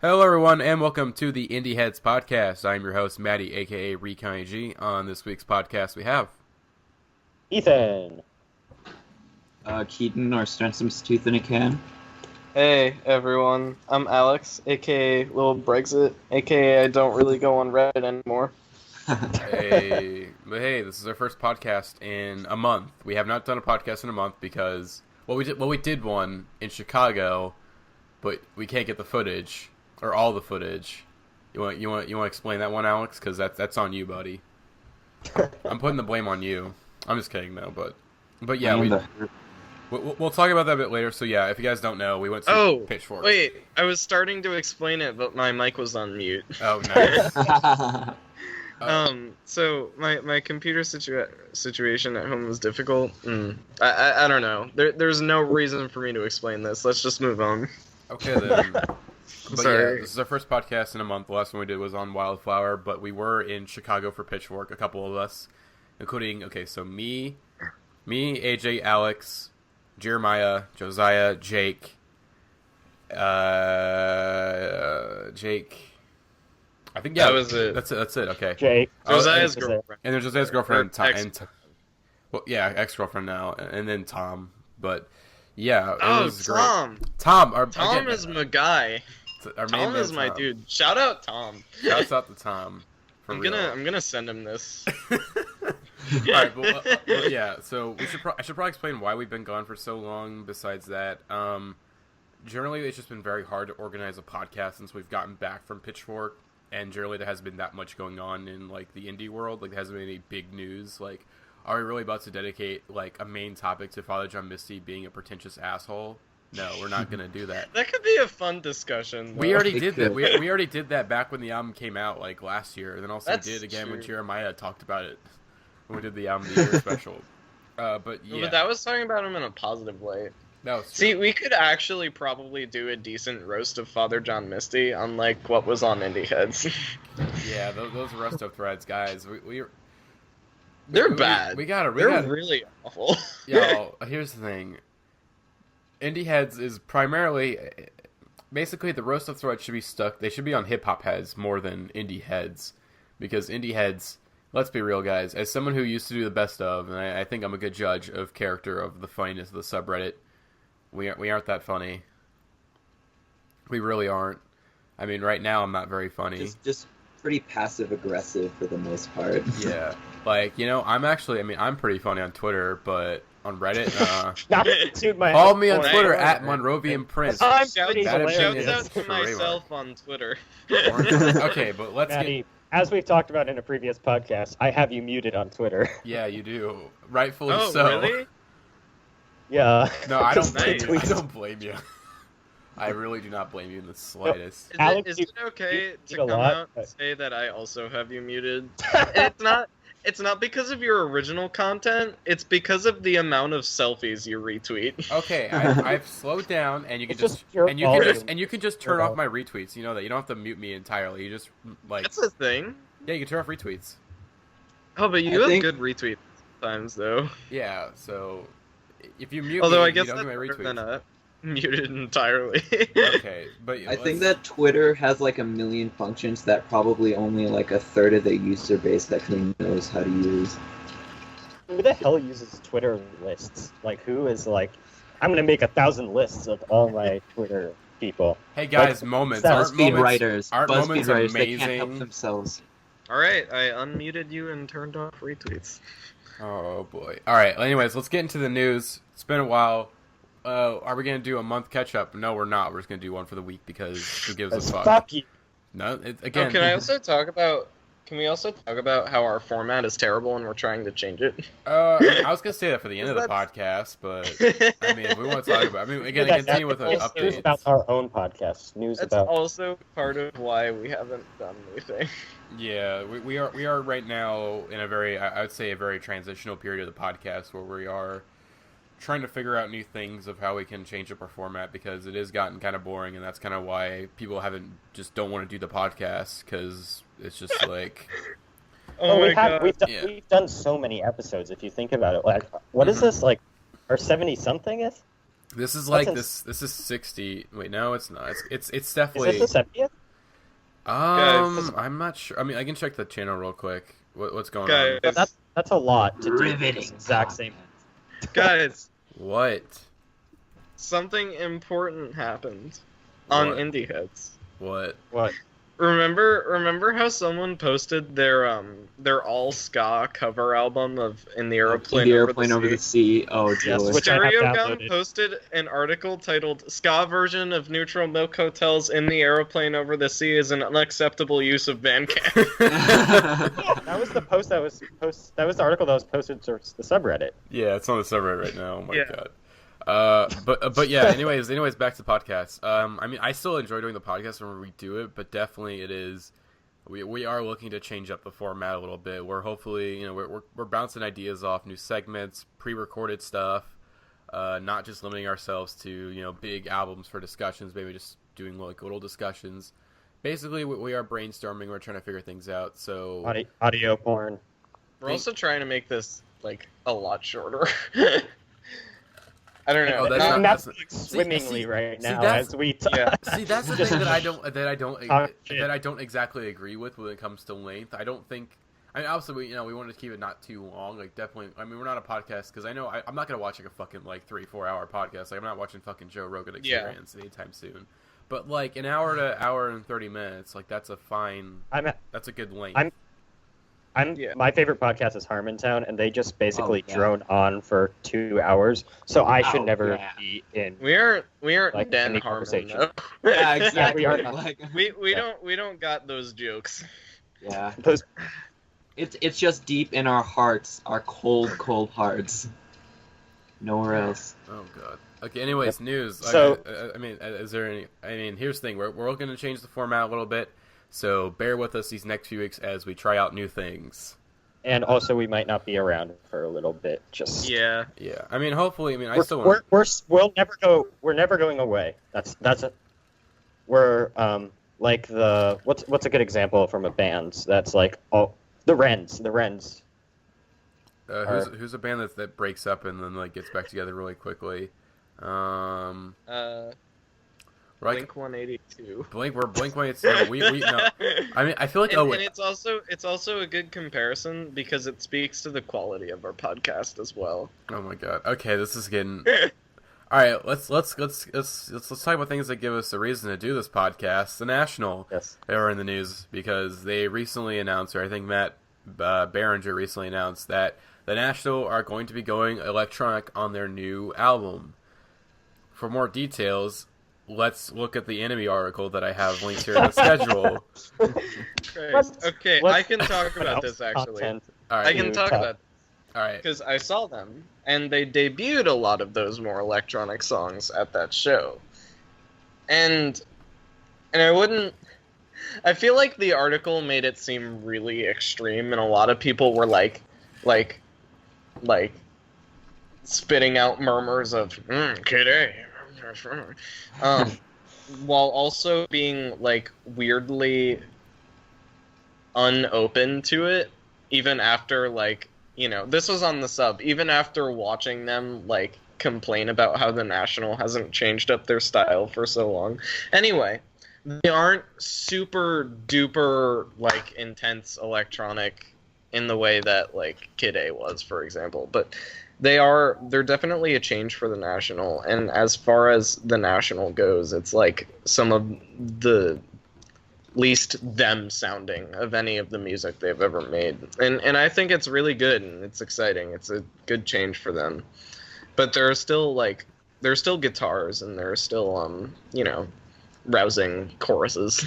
Hello, everyone, and welcome to the Indieheads Podcast. I'm your host, Matty, a.k.a. Recon G. On this week's podcast, we have... Ethan. Keaton, or Strensum's Tooth in a Can. Hey, everyone. I'm Alex, a.k.a. Little Brexit, a.k.a. I don't really go on Reddit anymore. Hey, this is our first podcast in a month. We have not done a podcast in a month because... we did one in Chicago, but we can't get the footage. Or all the footage. You want to explain that one, Alex? Because that's on you, buddy. I'm putting the blame on you. I'm just kidding, though. But yeah, we'll talk about that a bit later. So yeah, if you guys don't know, we went to Pitchfork. Wait, I was starting to explain it, but my mic was on mute. Oh, nice. So my computer situation at home was difficult. I don't know. There's no reason for me to explain this. Let's just move on. Okay then. But Sorry. yeah, this is our first podcast in a month. The last one we did was on Wildflower, but we were in Chicago for Pitchfork, a couple of us, including, me, AJ, Alex, Jeremiah, Josiah, Jake, I think, yeah, that was it. That's it, okay. Jake. Josiah's girlfriend. And there's Josiah's girlfriend, ex-girlfriend now, and then Tom, but, yeah, it was Tom. great. Tom is my guy. Tom is my dude. Shout out Tom. Shouts out to Tom. I'm gonna send him this. Alright, well, yeah. So I should probably explain why we've been gone for so long. Besides that, generally it's just been very hard to organize a podcast since we've gotten back from Pitchfork, and generally there hasn't been that much going on in like the indie world. Like there hasn't been any big news. Like, are we really about to dedicate like a main topic to Father John Misty being a pretentious asshole? No, we're not gonna do that. That could be a fun discussion, though. We already did that. We already did that back when the album came out, like last year. And then also did again when Jeremiah talked about it when we did the album the year special. But yeah, but that was talking about him in a positive way. That was See, we could actually probably do a decent roast of Father John Misty, unlike what was on Indieheads. Yeah, those roast of threads, guys. They're bad. They're really awful. Yo, here's the thing. Indieheads is primarily, basically the roast of threads should be stuck. They should be on hip hop heads more than indie heads, because indie heads. Let's be real, guys. As someone who used to do the best of, and I think I'm a good judge of character of the funniness of the subreddit, we aren't that funny. We really aren't. I mean, right now I'm not very funny. Just pretty passive aggressive for the most part. Yeah, like I'm pretty funny on Twitter, but on Reddit, follow me on Twitter at Monrovian Prince. I'm Shouts out to myself on Twitter. Okay, but let's Matty, as we've talked about in a previous podcast, I have you muted on Twitter. Yeah, you do. Rightfully Oh, so. really? Yeah. No, I don't blame you. I Tweets. don't blame you. I really do not blame you in the slightest. Is it okay to come out and say that I also have you muted? It's not because of your original content. It's because of the amount of selfies you retweet. Okay, I've slowed down, and you can just turn off my retweets. You know that you don't have to mute me entirely. You just That's a thing. Yeah, you can turn off retweets. Oh, but you have good retweets sometimes, though. Yeah, so if you mute Although me, I guess you don't that's get my better retweets. than muted entirely. Okay, but I think that Twitter has like a million functions that probably only like a third of the user base actually knows how to use. Who the hell uses Twitter lists? Like, who is like, I'm going to make 1,000 lists of all my Twitter people. Hey guys, moments. Aren't BuzzFeed writers. Aren't BuzzFeed moments writers amazing? that can't help themselves. Alright, I unmuted you and turned off retweets. Oh boy. Alright, anyways, let's get into the news. It's been a while. Are we going to do a month catch-up? No, we're not. We're just going to do one for the week because who gives a fuck? Fuck you. No, again. Can we also talk about how our format is terrible and we're trying to change it? I was going to say that for the end of the podcast, but I mean, if we want to talk about again, continue with an update. News about our own podcast. That's also part of why we haven't done anything. Yeah, we are right now in a very, I would say, a very transitional period of the podcast where we are trying to figure out new things of how we can change up our format because it has gotten kind of boring, and that's kind of why people don't want to do the podcast because it's just like. We've done so many episodes. If you think about it, like, what is this like? Our 70-something is? This is That's like this is 60. Wait, no, it's not. It's definitely. Is this the 70th? I'm not sure. I mean, I can check the channel real quick. What's going on? Guys, That's a lot to do Riveting this exact same. guys, What? something important happened on What? Indieheads. What? What? Remember how someone posted their all ska cover album of In the Aeroplane, Over the Sea. Oh, Yes, Joey. which I have Stereogum downloaded. posted an article titled "Ska version of Neutral Milk Hotels in the Aeroplane Over the Sea is an unacceptable use of Bandcamp." That was the post that was That was the article that was posted to the subreddit. Yeah, it's on the subreddit right now. Oh my Yeah. god. But yeah. Anyways, back to the podcast. I mean, I still enjoy doing the podcast when we do it, but definitely it is. We are looking to change up the format a little bit. We're hopefully, we're bouncing ideas off new segments, pre-recorded stuff, not just limiting ourselves to big albums for discussions. Maybe just doing like little discussions. Basically, we are brainstorming. We're trying to figure things out. So Audio porn. We're also trying to make this like a lot shorter. I don't know. Oh, that's I'm not- not swimmingly see, right see, now that's- as we talk. Yeah. See, that's the Just- thing that I shit. don't exactly agree with when it comes to length. I don't think. I mean, obviously, we wanted to keep it not too long. Like, definitely. I mean, we're not a podcast because I know I'm not gonna watch like a fucking like 3-4 hour podcast. Like, I'm not watching fucking Joe Rogan Experience anytime soon. But like an hour to hour and 30 minutes, like that's a fine. That's a good length. Yeah. My favorite podcast is Harmontown, and they just basically Oh, yeah. drone on for 2 hours. So I should Oh, never yeah. be in. We aren't Like, Dan any Harmon. conversation. Though. Yeah, exactly. we are. Like, we don't got those jokes. yeah. Those, It's just deep in our hearts, our cold hearts. Nowhere else. Oh god. Okay. Anyways, news. So- I mean, is there any? I mean, here's the thing. We're looking to change the format a little bit. So bear with us these next few weeks as we try out new things. and also, we might not be around for a little bit. Just Yeah. Yeah. I mean, hopefully. I mean, I we're, still want. we'll never go. We're never going away. That's it. We're like the what's a good example from a band that's like the Wrens. Who's a band that breaks up and then like gets back together really quickly? Like Blink 182. Blink 182. We no. I mean, I feel like And it's also a good comparison because it speaks to the quality of our podcast as well. oh my god. Okay, this is getting. All right, let's talk about things that give us a reason to do this podcast. The National, Yes. they were in the news because they recently announced, or I think Matt Berenger recently announced that the National are going to be going electronic on their new album. For more details, let's look at the Enemy article that I have linked here in the schedule. Christ. Okay, I can talk about this actually. Content. All I right, can talk about all right. because I saw them and they debuted a lot of those more electronic songs at that show, and I feel like the article made it seem really extreme, and a lot of people were like spitting out murmurs of Kid A, while also being like weirdly unopen to it, even after this was on the sub, even after watching them like complain about how the National hasn't changed up their style for so long. Anyway, they aren't super duper like intense electronic in the way that like Kid A was, for example, but they're definitely a change for the National. And as far as the National goes, it's like some of the least them sounding of any of the music they've ever made, and I think it's really good and it's exciting. It's a good change for them, but there's still guitars and there's still rousing choruses.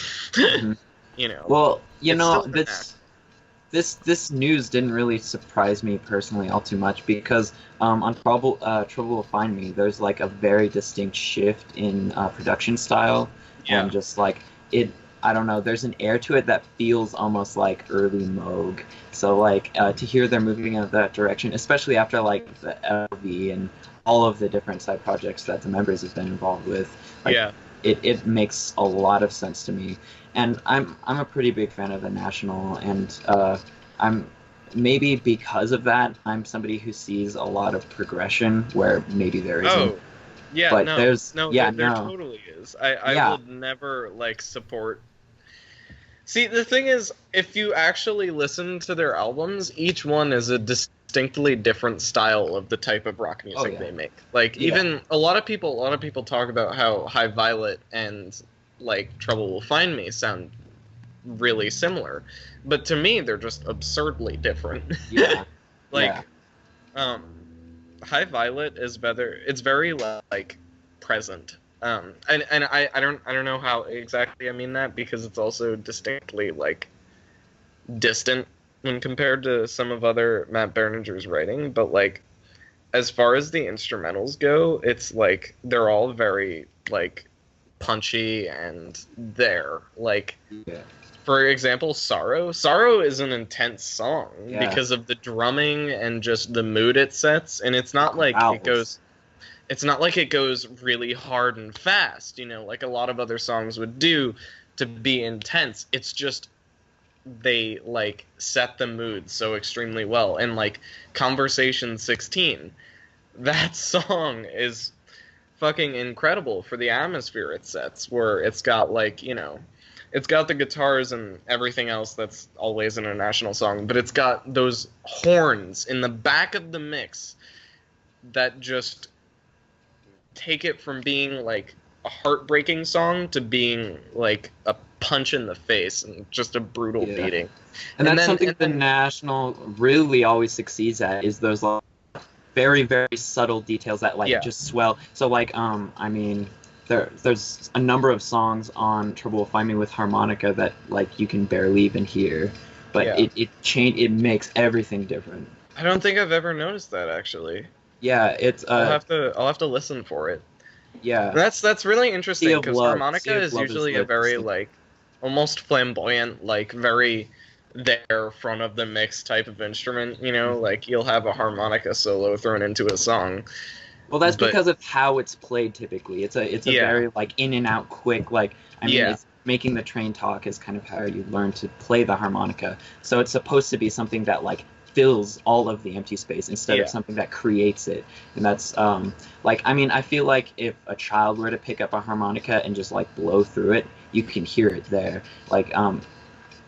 Well, It's still the this news didn't really surprise me personally all too much because on Trouble Will Find Me, there's like a very distinct shift in production style, and just like it. I don't know, there's an air to it that feels almost like early Moog. So like to hear they're moving in that direction, especially after like the LV and all of the different side projects that the members have been involved with. Like, it makes a lot of sense to me. And I'm a pretty big fan of the National, and I'm maybe because of that, I'm somebody who sees a lot of progression where maybe there isn't. Yeah, But no, there's no, yeah, there no. totally is. I Yeah. would never like support. See, the thing is, if you actually listen to their albums, each one is a distinctly different style of the type of rock music yeah. they make. Like, Yeah. even a lot of people talk about how High Violet and like Trouble Will Find Me sound really similar, but to me, they're just absurdly different. Yeah. Like, Yeah. High Violet is better. It's very like present. And I don't know how exactly I mean that, because it's also distinctly like distant when compared to some of other Matt Berninger's writing. But like, as far as the instrumentals go, it's like they're all very like punchy and there. Like, Yeah. for example, Sorrow. Sorrow is an intense song Yeah. because of the drumming and just the mood it sets, and it's not like Vowels. it goes. It's not like it goes really hard and fast, like a lot of other songs would do to be intense. It's just they like set the mood so extremely well. And like Conversation 16, that song is fucking incredible for the atmosphere it sets, where it's got like, it's got the guitars and everything else that's always in a national song, but it's got those horns in the back of the mix that just take it from being like a heartbreaking song to being like a punch in the face and just a brutal beating. And that's then- something and the then- National really always succeeds at, is those like, very, very subtle details that like Yeah. just swell. So like I mean there's a number of songs on Trouble Will Find Me with harmonica that like you can barely even hear, but Yeah. it makes everything different. I don't think I've ever noticed that, actually. Yeah, it's I'll have to listen for it. yeah. That's really interesting, Sea of because Love. harmonica Sea of is Love is usually a like very this- like almost flamboyant, like very there front of the mix type of instrument. Like you'll have a harmonica solo thrown into a song. Well, that's But- because of how it's played typically. It's a Yeah. very like in and out quick, like I mean Yeah. it's making the train talk is kind of how you learn to play the harmonica. So it's supposed to be something that like fills all of the empty space instead Yeah. of something that creates it. And that's like I mean I feel like if a child were to pick up a harmonica and just like blow through it, you can hear it there. Like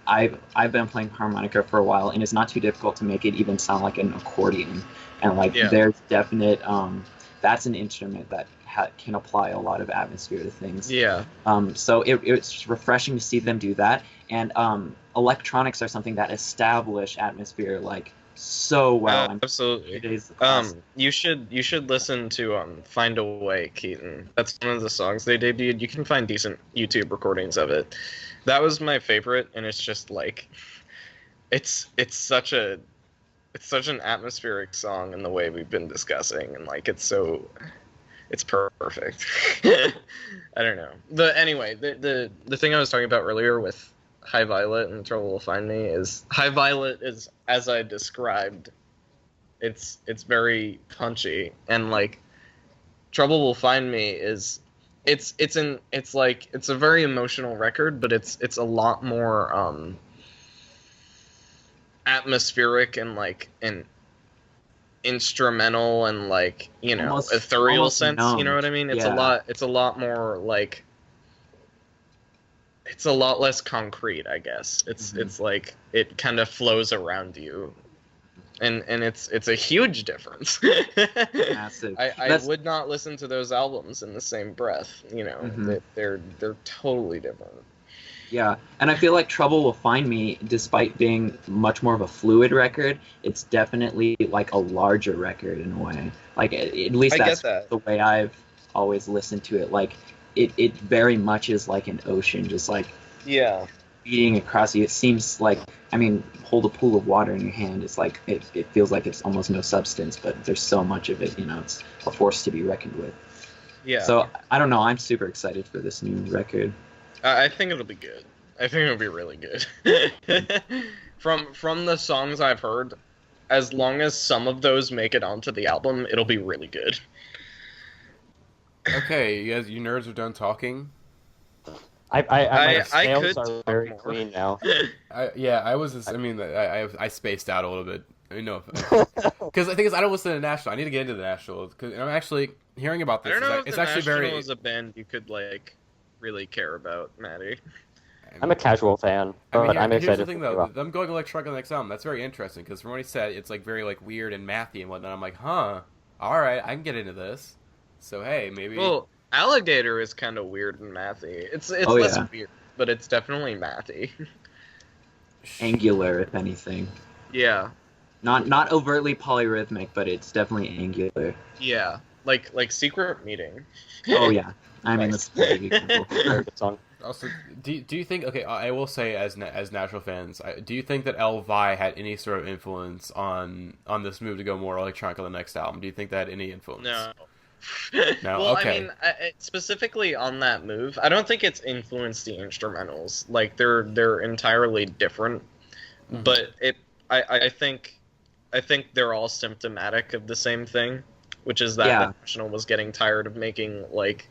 I've been playing harmonica for a while, and it's not too difficult to make it even sound like an accordion. And like Yeah. there's definite that's an instrument that can apply a lot of atmosphere to things. Yeah. So it's refreshing to see them do that. And electronics are something that establish atmosphere like so well. Absolutely. It is classic. You should listen to Find a Way, Keaton. That's one of the songs they debuted. You can find decent YouTube recordings of it. That was my favorite, and it's just like it's such an atmospheric song in the way we've been discussing, and like it's perfect. I don't know. Anyway, the thing I was talking about earlier with High Violet and Trouble Will Find Me is High Violet is, as I described, it's very punchy, and like Trouble Will Find Me is it's a very emotional record, but it's a lot more atmospheric and like an instrumental and like Almost- ethereal almost sense. numb. You know what I mean? It's Yeah. a lot more like it's a lot less concrete, I guess. It's like it kind of flows around you. And it's a huge difference. Massive. I That's- would not listen to those albums in the same breath. Mhm. They're totally different. Yeah, and I feel like Trouble Will Find Me, despite being much more of a fluid record, it's definitely like a larger record in a way. Like at least I get that's that. the way I've always listened to it. Like it very much is like an ocean, just like Yeah. beating across you. It seems like, I mean, hold a pool of water in your hand. It's like it feels like it's almost no substance, but there's so much of it. It's a force to be reckoned with. Yeah. So I don't know. I'm super excited for this new record. I think it'll be good. I think it'll be really good. From the songs I've heard, as long as some of those make it onto the album, it'll be really good. Okay, you nerds are done talking. My I scales could are talk very more. clean now. I spaced out a little bit. I mean, no, because the thing is, I don't listen to National. I need to get into the National because I'm actually hearing about this. I don't know if It's the actually National very. is a band you could like really care about, Matty. I'm a casual fan, but I'm here's excited. the thing though. Them going electronic on the next album, that's very interesting because from what he said, it's like very like weird and mathy and whatnot. I'm like, huh, all right, I can get into this. So hey, maybe. Well, Alligator is kind of weird and mathy. It's Oh, less yeah. weird, but it's definitely mathy. Angular, if anything. Yeah, Not overtly polyrhythmic, but it's definitely angular. yeah, like Secret Meeting. Oh yeah, I mean Nice. that's a great example. Very good song. Also, do you think? Okay, I will say as Natural fans, do you think that Elvi had any sort of influence on this move to go more electronic on the next album? Do you think that had any influence? No. No, Well, okay. I mean, specifically on that move, I don't think it's influenced the instrumentals. Like they're entirely different, Mhm. but I think they're all symptomatic of the same thing, which is that Yeah. the National was getting tired of making like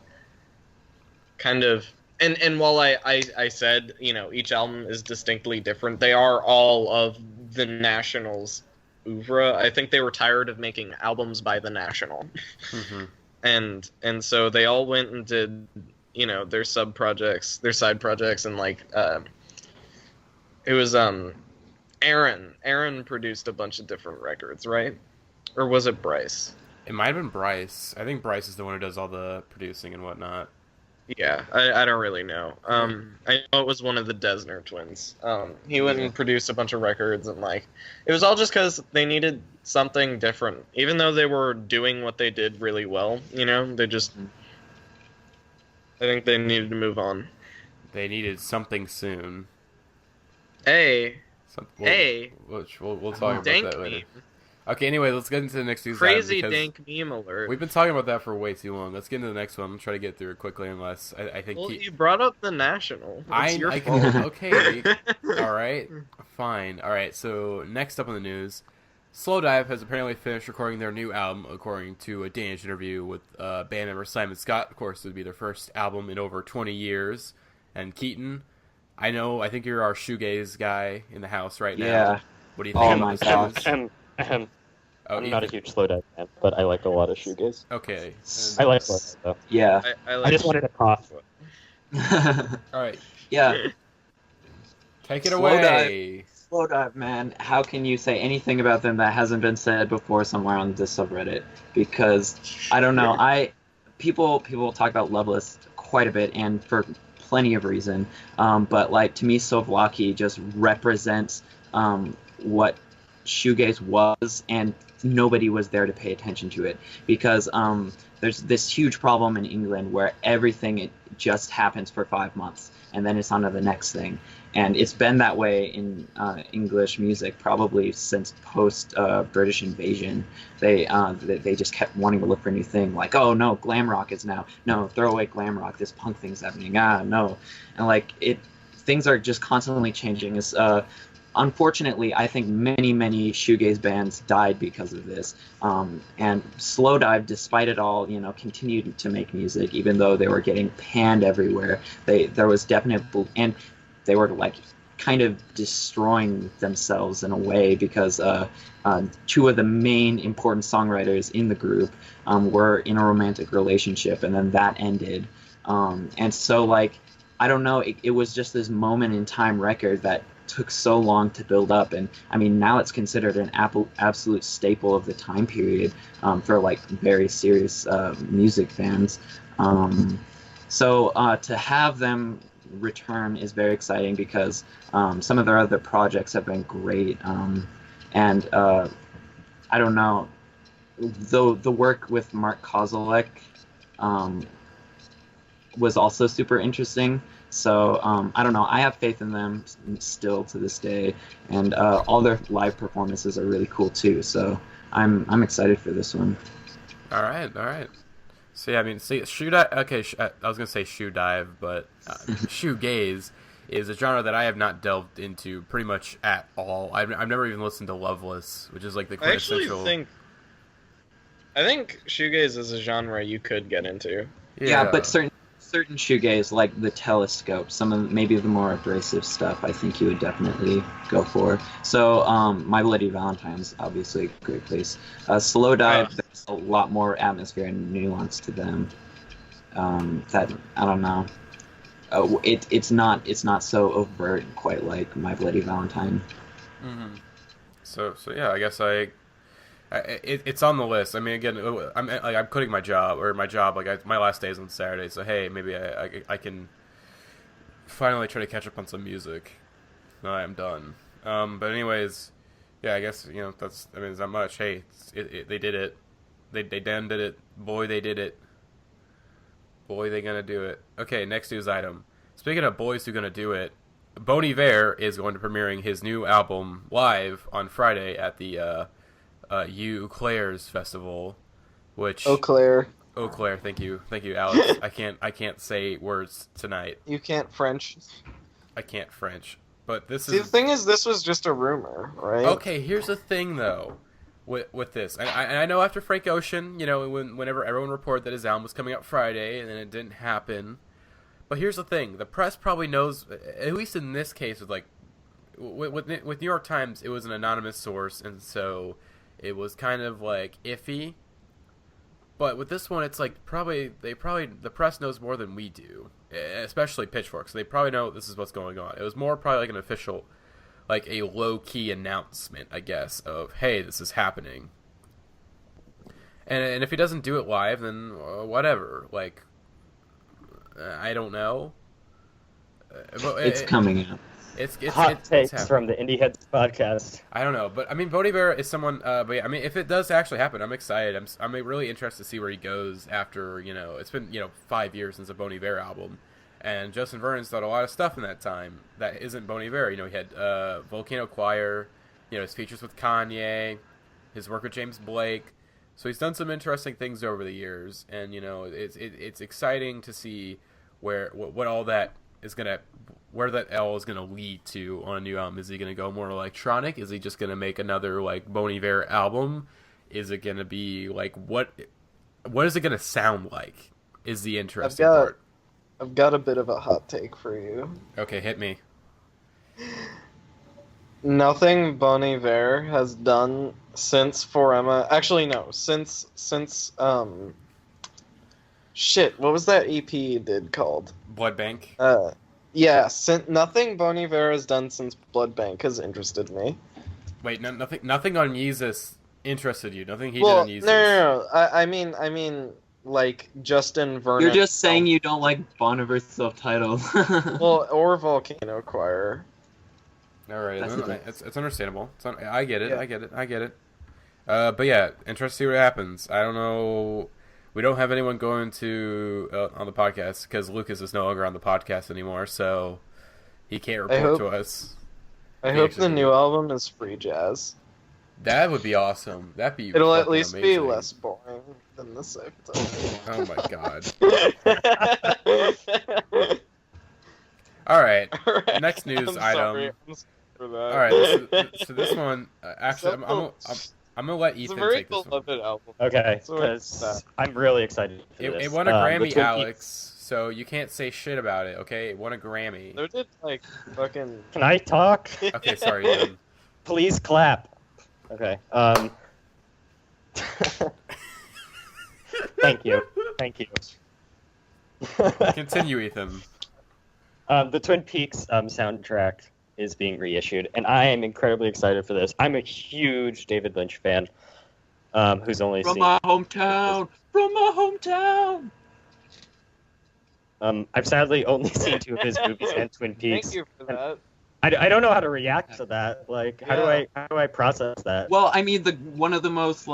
kind of. And while I said, you know, each album is distinctly different, they are all of the National's oeuvre. I think they were tired of making albums by the National. Mm-hmm. And so they all went and did, you know, their side projects, and like it was Aaron produced a bunch of different records, right? Or was it Bryce? It might have been Bryce. I think Bryce is the one who does all the producing and whatnot. Yeah, I don't really know. I know it was one of the Desner twins. He went and produced a bunch of records, and like it was all just because they needed something different. Even though they were doing what they did really well, you know, they just I think they needed to move on. They needed something soon. Hey, We'll talk about dank that later. meme. Okay, anyway, let's get into the next news. Crazy item, because dank meme alert. We've been talking about that for way too long. Let's get into the next one. I'm trying to get through it quickly, unless I think. Well, you brought up the National. It's your I fault. okay. All right, fine. All right. So next up on the news, Slowdive has apparently finished recording their new album, according to a Danish interview with band member Simon Scott. Of course, it would be their first album in over 20 years. And Keaton, I think you're our shoegaze guy in the house right now. Yeah. What do you think Oh about my this gosh. news? Oh, I'm you not a think- huge Slowdive fan, but I like a lot of shoegaze. Okay. I like Slowdive though. Yeah. I just wanted to cough. All right. Yeah. Take it Slowdive. away. Slowdive, man. How can you say anything about them that hasn't been said before somewhere on this subreddit? Because I don't know. People talk about Loveless quite a bit, and for plenty of reason. But like to me, Souvlaki just represents what shoegaze was, and nobody was there to pay attention to it because there's this huge problem in England where everything it just happens for 5 months and then it's on to the next thing, and it's been that way in English music probably since post British invasion. They just kept wanting to look for a new thing, like, oh no, glam rock is now, no, throw away glam rock, this punk thing's happening, no, and like things are just constantly changing. It's unfortunately, I think many shoegaze bands died because of this. And Slowdive, despite it all, you know, continued to make music, even though they were getting panned everywhere. There was and they were like kind of destroying themselves in a way because two of the main important songwriters in the group were in a romantic relationship, and then that ended. And so, like, I don't know, it was just this moment in time record that took so long to build up, and I mean now it's considered an absolute staple of the time period for like very serious music fans. So to have them return is very exciting because some of their other projects have been great, and I don't know, the work with Mark Kozolek was also super interesting. So I don't know. I have faith in them still to this day, and all their live performances are really cool too. So I'm excited for this one. All right. So yeah, I mean, see, shoe dive. Okay, I was gonna say shoe dive, but shoegaze is a genre that I have not delved into pretty much at all. I've never even listened to Loveless, which is like the I actually quintessential. think shoegaze is a genre you could get into. Yeah, but certain shoegaze, like the Telescope, some of maybe the more abrasive stuff, I think you would definitely go for. So, My Bloody Valentine's, obviously a great place. Slowdive, there's a lot more atmosphere and nuance to them. That I don't know. It's not so overt, quite like My Bloody Valentine. Mm-hmm. So yeah, I guess it's on the list. I mean, again, I'm quitting my job, my last day is on Saturday. So hey, maybe I can finally try to catch up on some music. No, I'm done. But anyways, yeah, I guess it's not much. Hey, they did it. They damn did it. Boy, they did it. Boy, they gonna do it. Okay, next news item. Speaking of boys who gonna do it, Bon Iver is going to premiering his new album live on Friday at the Eau Claire's festival, which Eau Claire. Thank you, Alex. I can't say words tonight. You can't French. I can't French, but this See, is. the thing is, this was just a rumor, right? Okay, here's the thing though, with this, and I know after Frank Ocean, whenever everyone reported that his album was coming out Friday, and then it didn't happen. But here's the thing: the press probably knows, at least in this case, with New York Times, it was an anonymous source, and so it was kind of like iffy. But with this one, it's like the press knows more than we do, especially Pitchfork. So they probably know this is what's going on. It was more probably like an official, like a low key announcement, I guess, of hey, this is happening. And if he doesn't do it live, then whatever. Like, I don't know. But It's coming out. It's takes from the Indieheads podcast. I don't know, but I mean, Bon Iver is someone. But yeah, I mean, if it does actually happen, I'm excited. I'm really interested to see where he goes after. It's been 5 years since a Bon Iver album, and Justin Vernon's done a lot of stuff in that time that isn't Bon Iver. He had Volcano Choir, his features with Kanye, his work with James Blake. So he's done some interesting things over the years, and it's exciting to see where that L is gonna lead to on a new album. Is he gonna go more electronic? Is he just gonna make another Bon Iver album? Is it gonna be what is it gonna sound like? Is the interesting part. I've got a bit of a hot take for you. Okay, hit me. Nothing Bon Iver has done since Forema. Actually, no. Since shit. What was that EP he did called? Blood Bank. Yeah. Nothing Bon Iver has done since Blood Bank has interested me. Wait, nothing on Yeezus interested you. Nothing he did on Yeezus. No. I mean, like Justin Vernon. You're just saying you don't like Bon Iver's self-titled. Well, or Volcano Choir. All right, it's understandable. I get it. Yeah. I get it. But yeah, interested to see what happens. I don't know. We don't have anyone going to on the podcast because Lucas is no longer on the podcast anymore, so he can't report to us. I hope the new album is free jazz. That would be awesome. It'll at least amazing. be less boring than the second time. Oh my god. All right. Next news item. For that. All right. So this one, actually, I'm gonna let Ethan take this one. It's a very beloved album. Okay, because I'm really excited for this. It won a Grammy, Alex, so you can't say shit about it, okay? It won a Grammy. They did, fucking... Can I talk? Okay, sorry, Ethan. Please clap. Okay, Thank you. Continue, Ethan. The Twin Peaks soundtrack is being reissued, and I am incredibly excited for this. I'm a huge David Lynch fan, who's only From my hometown. I've sadly only seen 2 of his movies and Twin Peaks. Thank you for that. I don't know how to react to that. How do I process that? Well, I mean, one of the most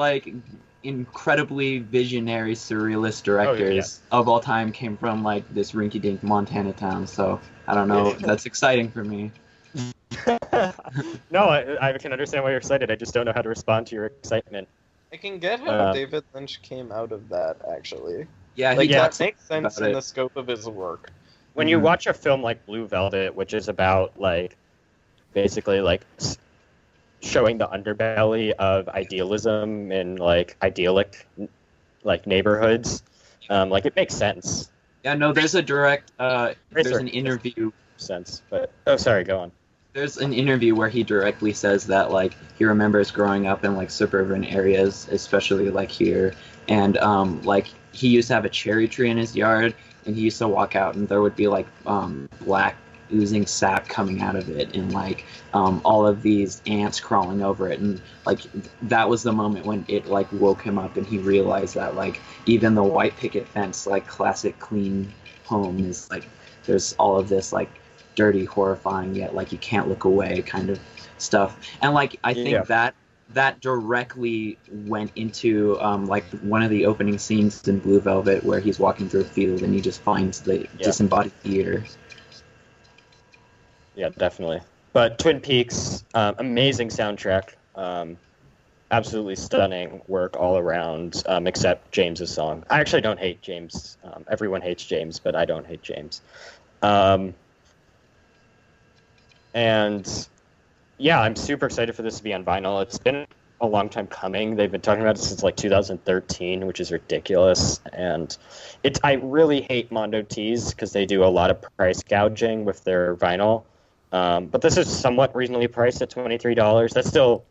incredibly visionary surrealist directors of all time came from this rinky-dink Montana town. So I don't know. That's exciting for me. No, I can understand why you're excited. I just don't know how to respond to your excitement. I can get how David Lynch came out of that, actually. Yeah, that makes sense in the scope of his work. When you watch a film like Blue Velvet, which is about basically showing the underbelly of idealism in idyllic neighborhoods, it makes sense. Yeah, no, there's a direct. There's Racer. an interview. sense. But oh, sorry, go on. There's an interview where he directly says that like he remembers growing up in like suburban areas, especially like here, and like he used to have a cherry tree in his yard, and he used to walk out, and there would be like black oozing sap coming out of it, and like all of these ants crawling over it, and like that was the moment when it like woke him up, and he realized that like even the white picket fence, like classic clean home, is like there's all of this like dirty, horrifying, yet like you can't look away kind of stuff. And like I think that directly went into like one of the opening scenes in Blue Velvet where he's walking through a field and he just finds the disembodied ear. Yeah, definitely. But Twin Peaks, amazing soundtrack, absolutely stunning work all around, except James's song. I actually don't hate James. Everyone hates James, but I don't hate James. And yeah, I'm super excited for this to be on vinyl. It's been a long time coming. They've been talking about it since like 2013, which is ridiculous. And I really hate Mondo Tees because they do a lot of price gouging with their vinyl. But this is somewhat reasonably priced at $23. That's still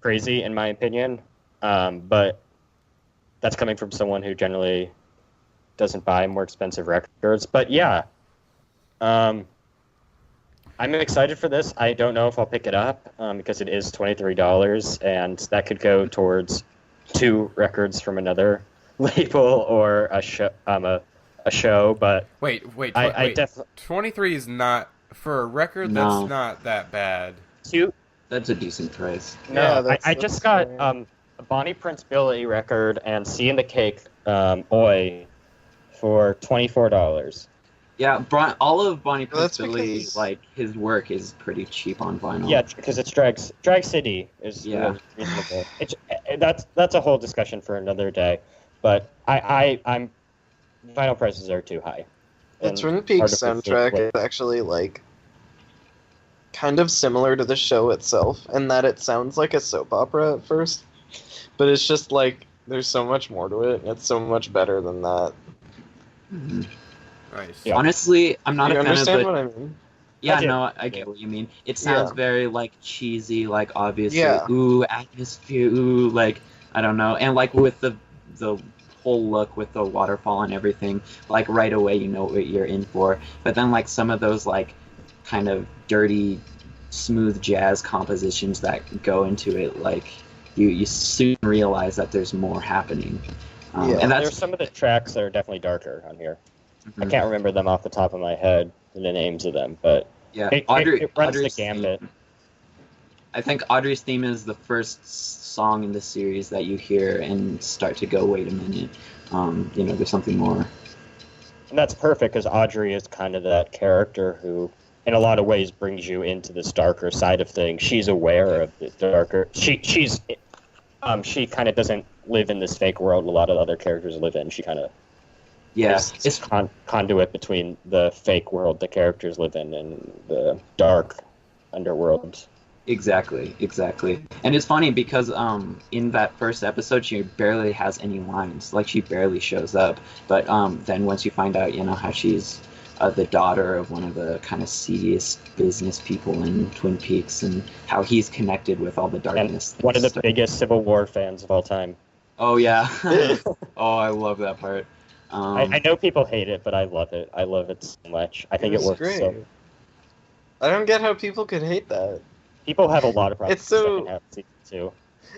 crazy in my opinion. But that's coming from someone who generally doesn't buy more expensive records. But yeah, I'm excited for this. I don't know if I'll pick it up because it is $23, and that could go towards 2 records from another label or a show. But Wait. I definitely 23 is not for a record. No. That's not that bad. 2. That's a decent price. No, Yeah, I just got a Bonnie Prince Billy record and See in the Cake, Oi, for $24. Yeah, all of Bonnie Well, that's Prince Billy, because- like his work is pretty cheap on vinyl. Yeah, because it's Drag City is Yeah. reasonable. That's a whole discussion for another day. But I'm vinyl prices are too high. The And Twin Peaks hard to soundtrack predict is actually like kind of similar to the show itself, in that it sounds like a soap opera at first, but it's just like there's so much more to it, and it's so much better than that. Mhm. Nice. Yeah. Honestly, I'm not You a fan of understand the. what I mean? Yeah, I do. no, I get what you mean. It sounds Yeah. very like cheesy, like obviously, Yeah. ooh, atmosphere, ooh, like I don't know, and like with the whole look with the waterfall and everything, like right away you know what you're in for. But then like some of those like kind of dirty, smooth jazz compositions that go into it, like you soon realize that there's more happening. Yeah. And there's that's some of the tracks that are definitely darker on here. I Mhm. can't remember them off the top of my head, the names of them, but yeah. it runs the Audrey's gambit. theme- I think Audrey's theme is the first song in the series that you hear and start to go, wait a minute, there's something more. And that's perfect because Audrey is kind of that character who, in a lot of ways, brings you into this darker side of things. She's aware of the darker. She kind of doesn't live in this fake world a lot of other characters live in. She kind of Yes, is this conduit between the fake world the characters live in and the dark underworld. exactly. And it's funny because in that first episode she barely has any lines, like she barely shows up. But then once you find out, how she's the daughter of one of the kind of seediest business people in Twin Peaks, and how he's connected with all the And darkness. one of the biggest Civil War fans of all time. Oh yeah. Oh, I love that part. I know people hate it, but I love it. I love it so much. I think it was works great. so. I don't get how people could hate that. People have a lot of problems It's with the so- second half of season 2.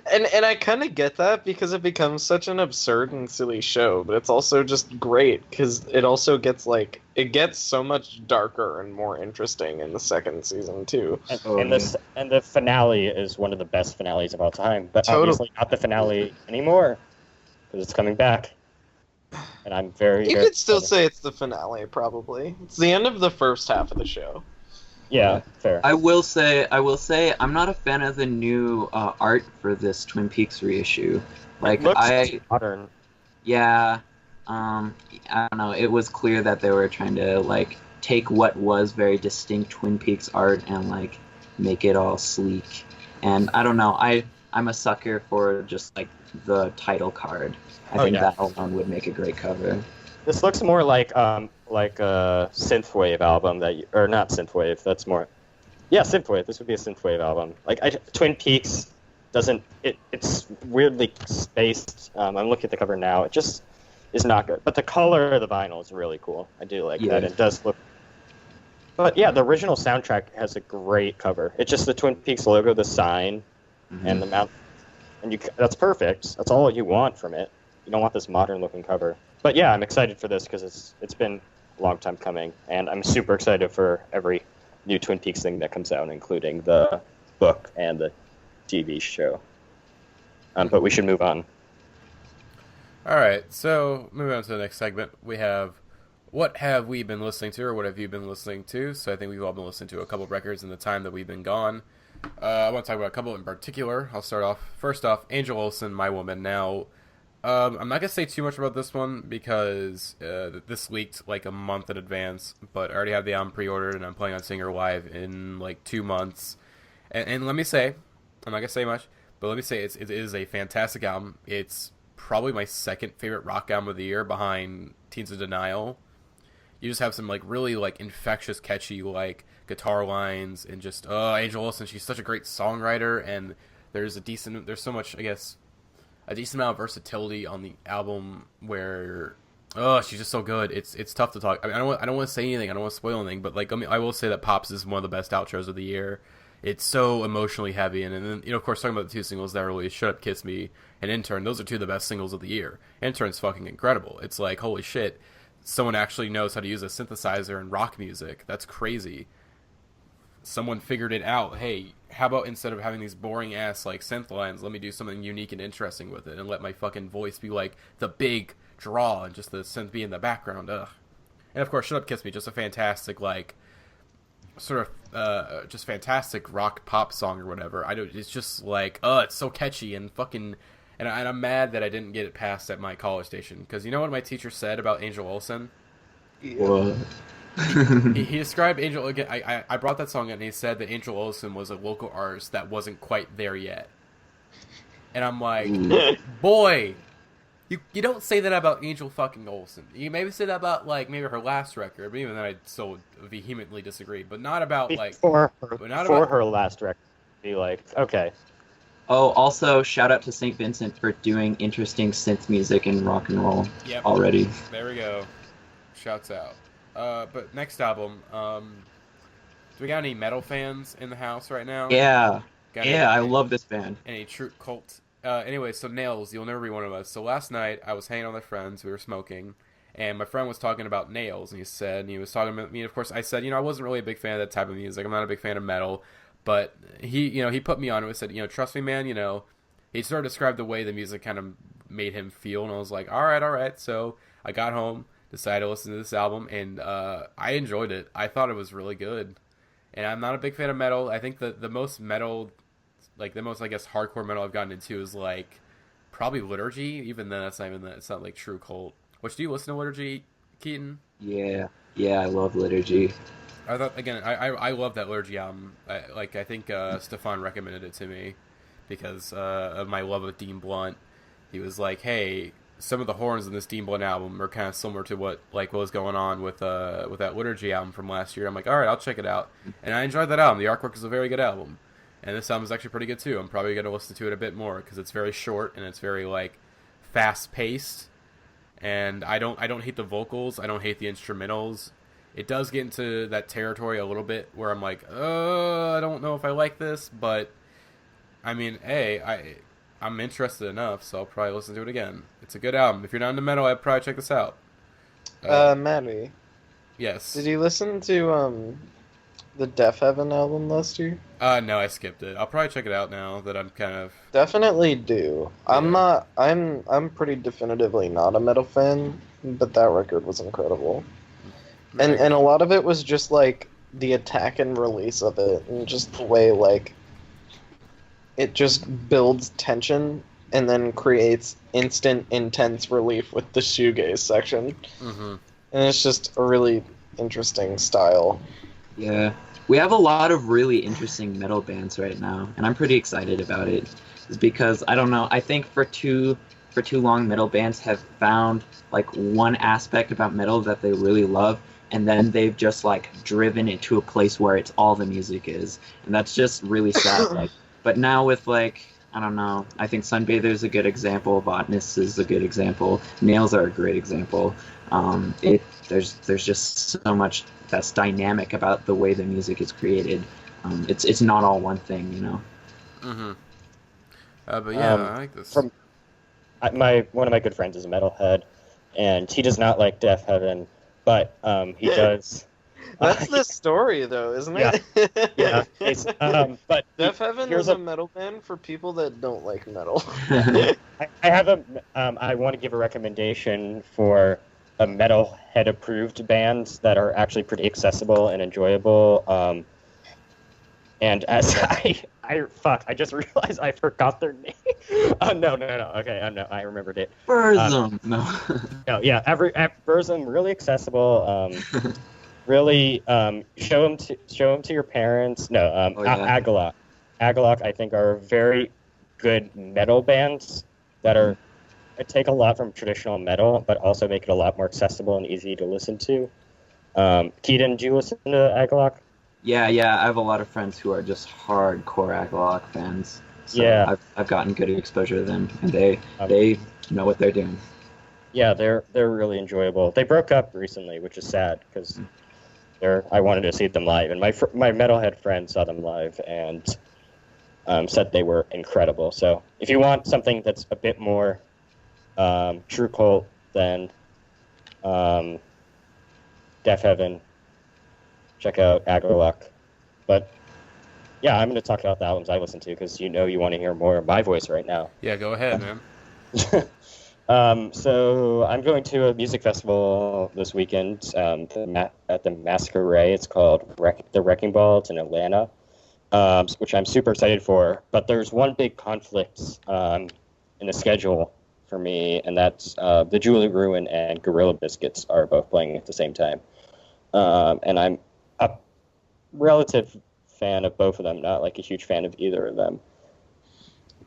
And I kind of get that because it becomes such an absurd and silly show, but it's also just great because it also gets so much darker and more interesting in the second season too. And the finale is one of the best finales of all time, but Totally. obviously not the finale anymore because it's coming back. And I'm very. You very could still excited. say it's the finale, probably. It's the end of the first half of the show. Yeah, fair. I will say, I'm not a fan of the new art for this Twin Peaks reissue. Like, Looks modern. yeah, I don't know. It was clear that they were trying to like take what was very distinct Twin Peaks art and like make it all sleek. And I don't know. I'm a sucker for just like the title card. I think that alone would make a great cover. This looks more like a synthwave album or not synthwave. That's more, yeah, synthwave. This would be a synthwave album. Twin Peaks doesn't. It's weirdly spaced. I'm looking at the cover now. It just is not good. But the color of the vinyl is really cool. I do like that. It does look. But yeah, the original soundtrack has a great cover. It's just the Twin Peaks logo, the sign, and the mount. And that's perfect. That's all you want from it. You don't want this modern-looking cover. But yeah, I'm excited for this because it's been a long time coming, and I'm super excited for every new Twin Peaks thing that comes out, including the book and the TV show. But we should move on. All right, so moving on to the next segment, we have what have we been listening to, or what have you been listening to? So I think we've all been listening to a couple of records in the time that we've been gone. I want to talk about a couple in particular. I'll start off. First off, Angel Olsen, My Woman. Now, I'm not going to say too much about this one because this leaked like a month in advance, but I already have the album pre-ordered and I'm planning on seeing her live in like 2 months. And let me say, I'm not going to say much, but let me say it is a fantastic album. It's probably my second favorite rock album of the year behind Teens of Denial. You just have some like really like infectious, catchy like guitar lines and just Angel Olsen, she's such a great songwriter, and there's so much, I guess, a decent amount of versatility on the album where she's just so good. It's tough to talk. I mean, I don't want to say anything. I don't want to spoil anything, but like I will say that Pops is one of the best outros of the year. It's so emotionally heavy, and then of course talking about the two singles that are released, Shut Up, Kiss Me, and Intern. Those are two of the best singles of the year. Intern's fucking incredible. It's like, holy shit, someone actually knows how to use a synthesizer in rock music. That's crazy. Someone figured it out. Hey, how about instead of having these boring ass like synth lines, let me do something unique and interesting with it, and let my fucking voice be like the big draw and just the synth be in the background. Ugh. And of course, Shut Up, Kiss Me, just a fantastic like sort of just fantastic rock pop song or whatever. It's just like it's so catchy and fucking. And I'm mad that I didn't get it passed at my college station because you know what my teacher said about Angel Olsen? What? He described Angel again. I brought that song in and he said that Angel Olsen was a local artist that wasn't quite there yet. And I'm like, boy, you don't say that about Angel fucking Olsen. You maybe say that about like maybe her last record, but even then I so vehemently disagree. But not about like before her last record. Be like, okay. Oh, also shout out to St. Vincent for doing interesting synth music and rock and roll already. There we go. Shouts out. But next album, do we got any metal fans in the house right now? Yeah. I love this band. Any true cult. Anyway, so Nails, You'll Never Be One of Us. So last night, I was hanging out with friends, we were smoking, and my friend was talking about Nails, and he was talking about me, and of course I said, I wasn't really a big fan of that type of music, I'm not a big fan of metal, but he put me on it and said, trust me, man, he sort of described the way the music kind of made him feel, and I was like, all right, so I got home, decided to listen to this album, and I enjoyed it. I thought it was really good. And I'm not a big fan of metal. I think the most metal, like the most, I guess, hardcore metal I've gotten into is like probably Liturgy. Even then, it's not like true cult. Which, do you listen to Liturgy, Keaton? Yeah, I love Liturgy. I thought, again, I love that Liturgy album. I think Stefan recommended it to me because of my love of Dean Blunt. He was like, hey, some of the horns in this Dean Blunt album are kind of similar to what was going on with that Liturgy album from last year. I'm like, all right, I'll check it out. And I enjoyed that album. The artwork is a very good album. And this album is actually pretty good too. I'm probably going to listen to it a bit more because it's very short and it's very like fast-paced. And I don't hate the vocals. I don't hate the instrumentals. It does get into that territory a little bit where I'm like, I don't know if I like this, but I mean, hey, I'm interested enough, so I'll probably listen to it again. It's a good album. If you're not into metal, I'd probably check this out. Matty. Yes. Did you listen to the Deaf Heaven album last year? No, I skipped it. I'll probably check it out now that I'm kind of... Definitely do. Yeah. I'm pretty definitively not a metal fan, but that record was incredible. And a lot of it was just like the attack and release of it, and just the way like it just builds tension and then creates instant intense relief with the shoegaze section. Mm-hmm. And it's just a really interesting style. Yeah, we have a lot of really interesting metal bands right now, and I'm pretty excited about it. It's because, I don't know, I think for two for too long, metal bands have found like one aspect about metal that they really love, and then they've just like driven it to a place where it's all the music is, and that's just really sad. Like, but now with like, I don't know, I think Sunbather is a good example, Botanists is a good example, Nails are a great example. There's just so much that's dynamic about the way the music is created. It's not all one thing, you know. Mm-hmm. But yeah, I like this. One of my good friends is a metalhead, and he does not like Deaf Heaven, but he does. That's the story, though, isn't it? Yeah. But Deaf Heaven is a metal band for people that don't like metal. I want to give a recommendation for a metalhead approved bands that are actually pretty accessible and enjoyable. And as I just realized I forgot their name. No. Okay, I remembered it. Burzum. No, yeah, Burzum, really accessible. Really, show them to your parents. No, Agalok. Agalok, I think, are very good metal bands that take a lot from traditional metal, but also make it a lot more accessible and easy to listen to. Keaton, do you listen to Agalok? Yeah, I have a lot of friends who are just hardcore Agalok fans. So yeah, I've gotten good exposure to them, and they know what they're doing. Yeah, they're really enjoyable. They broke up recently, which is sad because I wanted to see them live, and my metalhead friend saw them live and said they were incredible. So if you want something that's a bit more true cult than Deaf Heaven, check out Agalok. But yeah, I'm going to talk about the albums I listen to because you want to hear more of my voice right now. Yeah, go ahead, man. So I'm going to a music festival this weekend at the Masquerade. It's called the Wrecking Ball. It's in Atlanta, which I'm super excited for. But there's one big conflict in the schedule for me, and that's the Julie Ruin and Gorilla Biscuits are both playing at the same time. And I'm a relative fan of both of them, not like a huge fan of either of them,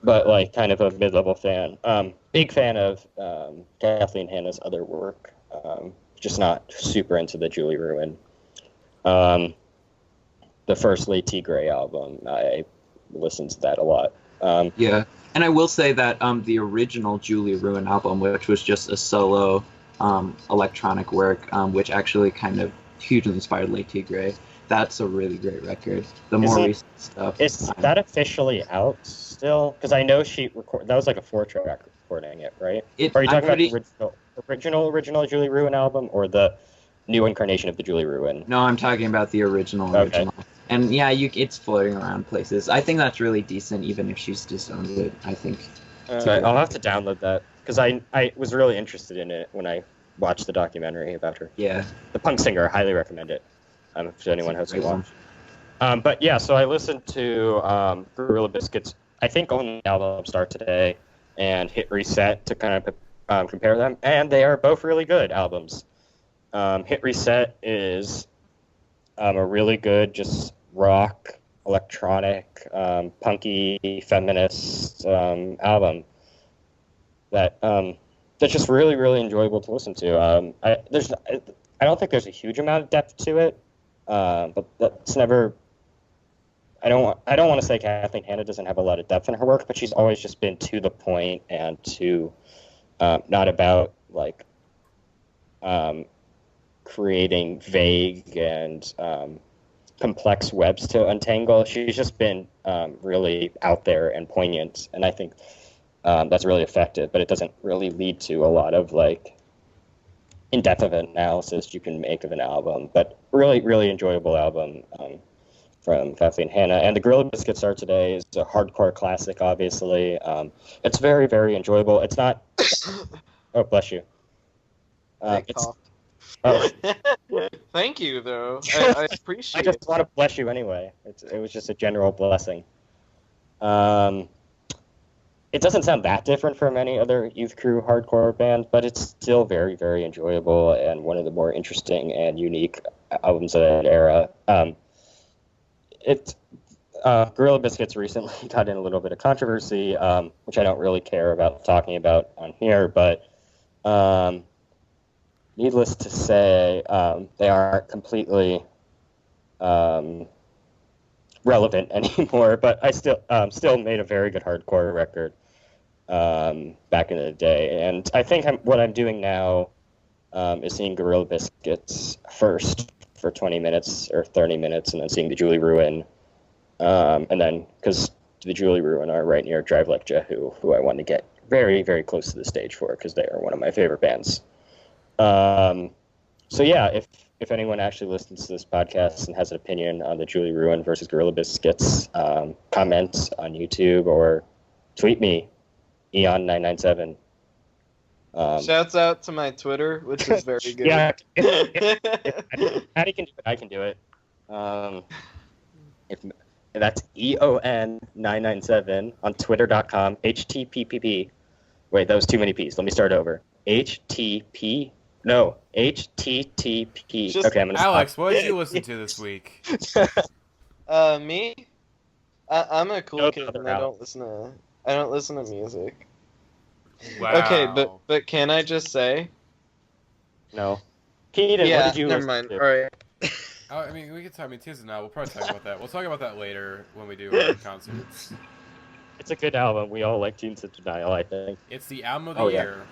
but like kind of a mid-level fan. Big fan of Kathleen Hanna's other work, just not super into the Julie Ruin. The first Lady Gray album, I listened to that a lot. Yeah, and I will say that the original Julie Ruin album, which was just a solo electronic work, which actually kind of hugely inspired Lady Gray, that's a really great record. The more recent stuff. Is that officially out still? Because I know that was like a 4-track recording it, right? Are you talking about the original Julie Ruin album or the new incarnation of the Julie Ruin? No, I'm talking about the original. Okay. And yeah, it's floating around places. I think that's really decent, even if she's disowned it. I think. I'll have to download that because I was really interested in it when I watched the documentary about her. Yeah. The punk singer, highly recommend it. If anyone has to watch. But yeah, so I listened to Gorilla Biscuits, I think on the album Start Today, and Hit Reset to kind of compare them, and they are both really good albums. Hit Reset is a really good, just rock, electronic, punky, feminist album that's just really, really enjoyable to listen to. I don't think there's a huge amount of depth to it. But that's never. I don't want to say Kathleen Hanna doesn't have a lot of depth in her work, but she's always just been to the point and not about like creating vague and complex webs to untangle. She's just been really out there and poignant, and I think that's really effective. But it doesn't really lead to a lot of like in-depth of analysis you can make of an album, but really, really enjoyable album from Kathleen Hanna. And the Gorilla Biscuits Start Today is a hardcore classic, obviously. It's very, very enjoyable. It's not... Oh, bless you. Thank you, though. I appreciate it. I just want to bless you anyway. It was just a general blessing. It doesn't sound that different from any other Youth Crew hardcore band, but it's still very, very enjoyable and one of the more interesting and unique albums of that era. Gorilla Biscuits recently got in a little bit of controversy, which I don't really care about talking about on here, but needless to say, they aren't completely relevant anymore, but I still made a very good hardcore record back in the day. And I think what I'm doing now is seeing Gorilla Biscuits first for 20 minutes or 30 minutes, and then seeing the Julie Ruin. And then, because the Julie Ruin are right near Drive Like Jehu, who I want to get very, very close to the stage for, because they are one of my favorite bands. So yeah, if anyone actually listens to this podcast and has an opinion on the Julie Ruin versus Gorilla Biscuits, comment on YouTube or tweet me, Eon997. Shouts out to my Twitter, which is very good. Yeah, if Matty can do it, I can do it. If that's EON997 on Twitter.com, HTTP. Wait, that was too many P's. Let me start over. HTTP. Okay, I'm gonna Alex, stop. what did you listen to this week? Me? I'm a cool No, kid, other and I Alex. don't listen to music. Wow. Okay, but can I just say? No. Keaton, Yeah, what did you never listen mind. to? All right. I mean, we could talk. I mean, Tears of Now. We'll probably talk about that. We'll talk about that later when we do our concerts. It's a good album. We all like Teens of Denial, I think. It's the album of the Oh, yeah. year.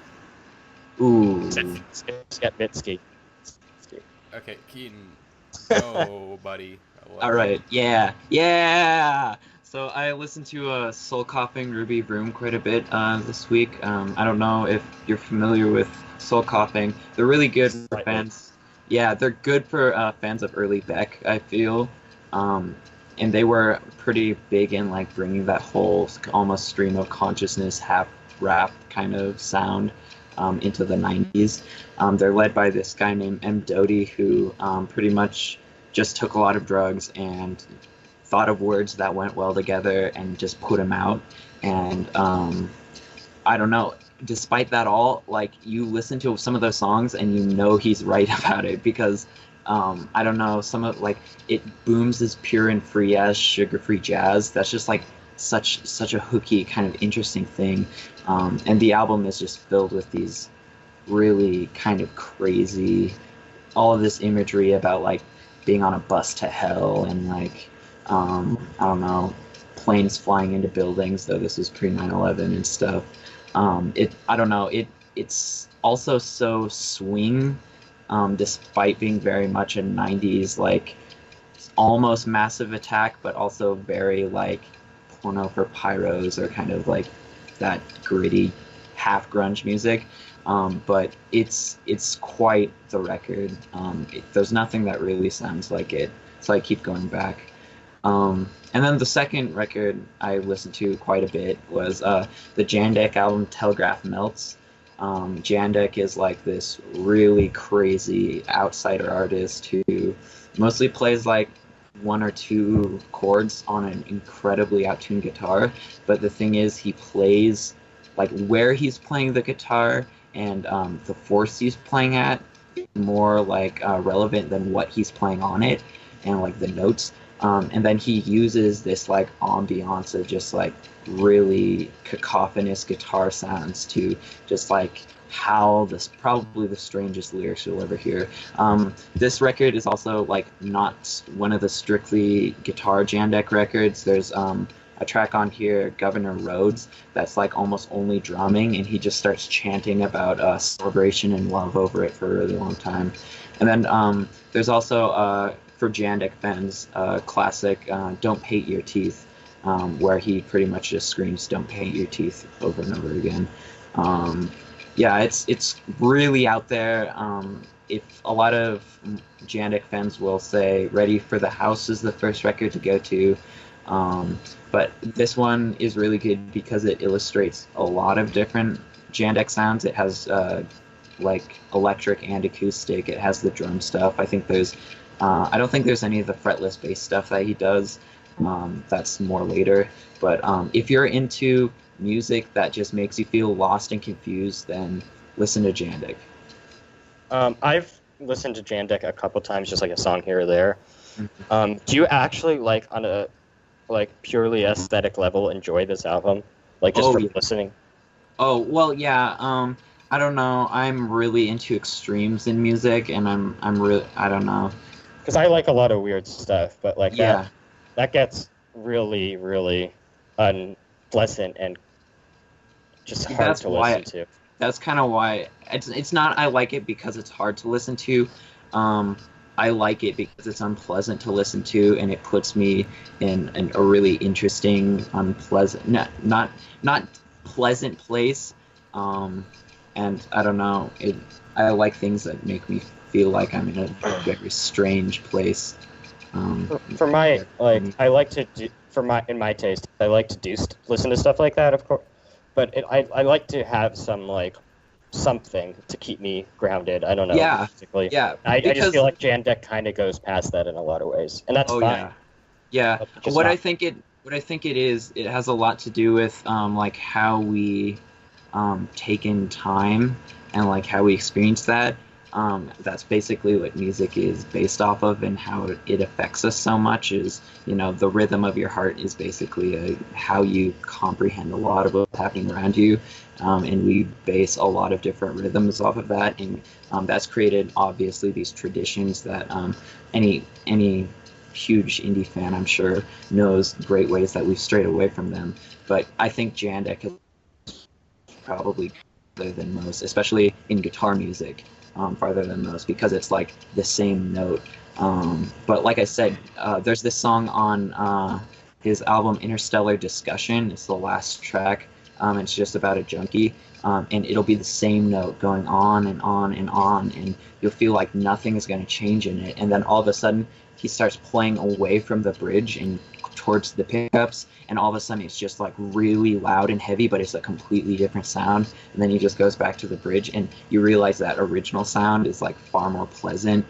Ooh. It's got Mitski. Okay, Keaton. Go, buddy. All right. Yeah. So I listened to Soul Coughing Ruby Room quite a bit this week. I don't know if you're familiar with Soul Coughing. They're really good for fans. Yeah, they're good for fans of early Beck, I feel. And they were pretty big in like bringing that whole almost stream of consciousness, half rap kind of sound into the 90s. They're led by this guy named M. Doty, who pretty much just took a lot of drugs and thought of words that went well together and just put them out. And I don't know, despite that all, like, you listen to some of those songs and you know he's right about it, because I don't know, some of, like, it booms as pure and free as sugar-free jazz. That's just like such a hooky kind of interesting thing. And the album is just filled with these really kind of crazy, all of this imagery about like being on a bus to hell and like I don't know, planes flying into buildings, though this was pre 9/11 and stuff. I don't know, it's also so swing, despite being very much a 90s like almost Massive Attack, but also very like Porno for Pyros, or kind of like that gritty half grunge music. But it's quite the record. There's nothing that really sounds like it, so I keep going back. And then the second record I listened to quite a bit was the Jandek album Telegraph Melts. Jandek is like this really crazy outsider artist who mostly plays like one or two chords on an incredibly out-tuned guitar, but the thing is he plays like where he's playing the guitar and the force he's playing at more like relevant than what he's playing on it, and like the notes. And then he uses this like ambiance of just like really cacophonous guitar sounds to just like howl this probably the strangest lyrics you'll ever hear. This record is also like not one of the strictly guitar Jandek records. There's a track on here, Governor Rhodes, that's like almost only drumming, and he just starts chanting about celebration and love over it for a really long time. And then there's also for Jandek fans, classic Don't Hate Your Teeth, where he pretty much just screams Don't Hate Your Teeth over and over again. Yeah, it's really out there. If a lot of Jandek fans will say Ready for the House is the first record to go to, but this one is really good because it illustrates a lot of different Jandek sounds. It has like electric and acoustic. It has the drum stuff. I think there's I don't think there's any of the fretless bass stuff that he does. That's more later. But if you're into music that just makes you feel lost and confused, then listen to Jandek. I've listened to Jandek a couple times, just like a song here or there. Do you actually like on a like purely aesthetic level enjoy this album, like just from listening? Oh well, yeah. I don't know. I'm really into extremes in music, and I'm really I don't know. Because I like a lot of weird stuff, but like Yeah. that gets really, really unpleasant and just hard That's to why- listen to. That's kind of why it's not. I like it because it's hard to listen to. I like it because it's unpleasant to listen to, and it puts me in a really interesting, unpleasant, not pleasant place. And I don't know. I like things that make me feel like I'm in a very strange place. For my I like to do in my taste. I like to listen to stuff like that, of course. But I like to have some like something to keep me grounded. I don't know. Yeah. Basically. Yeah, I just because- feel like Jandek kind of goes past that in a lot of ways, and that's fine. Yeah. But just What not- I think it is, it has a lot to do with like how we take in time and like how we experience that. That's basically what music is based off of, and how it affects us so much is, the rhythm of your heart is basically how you comprehend a lot of what's happening around you. And we base a lot of different rhythms off of that, and that's created obviously these traditions that any huge indie fan, I'm sure, knows great ways that we've strayed away from them. But I think Jandek is probably farther than most, especially in guitar music, farther than most, because it's like the same note. But like I said, there's this song on his album Interstellar Discussion. It's the last track. It's just about a junkie, and it'll be the same note going on and on and on, and you'll feel like nothing is going to change in it. And then all of a sudden, he starts playing away from the bridge and towards the pickups, and all of a sudden it's just like really loud and heavy, but it's a completely different sound. And then he just goes back to the bridge, and you realize that original sound is like far more pleasant.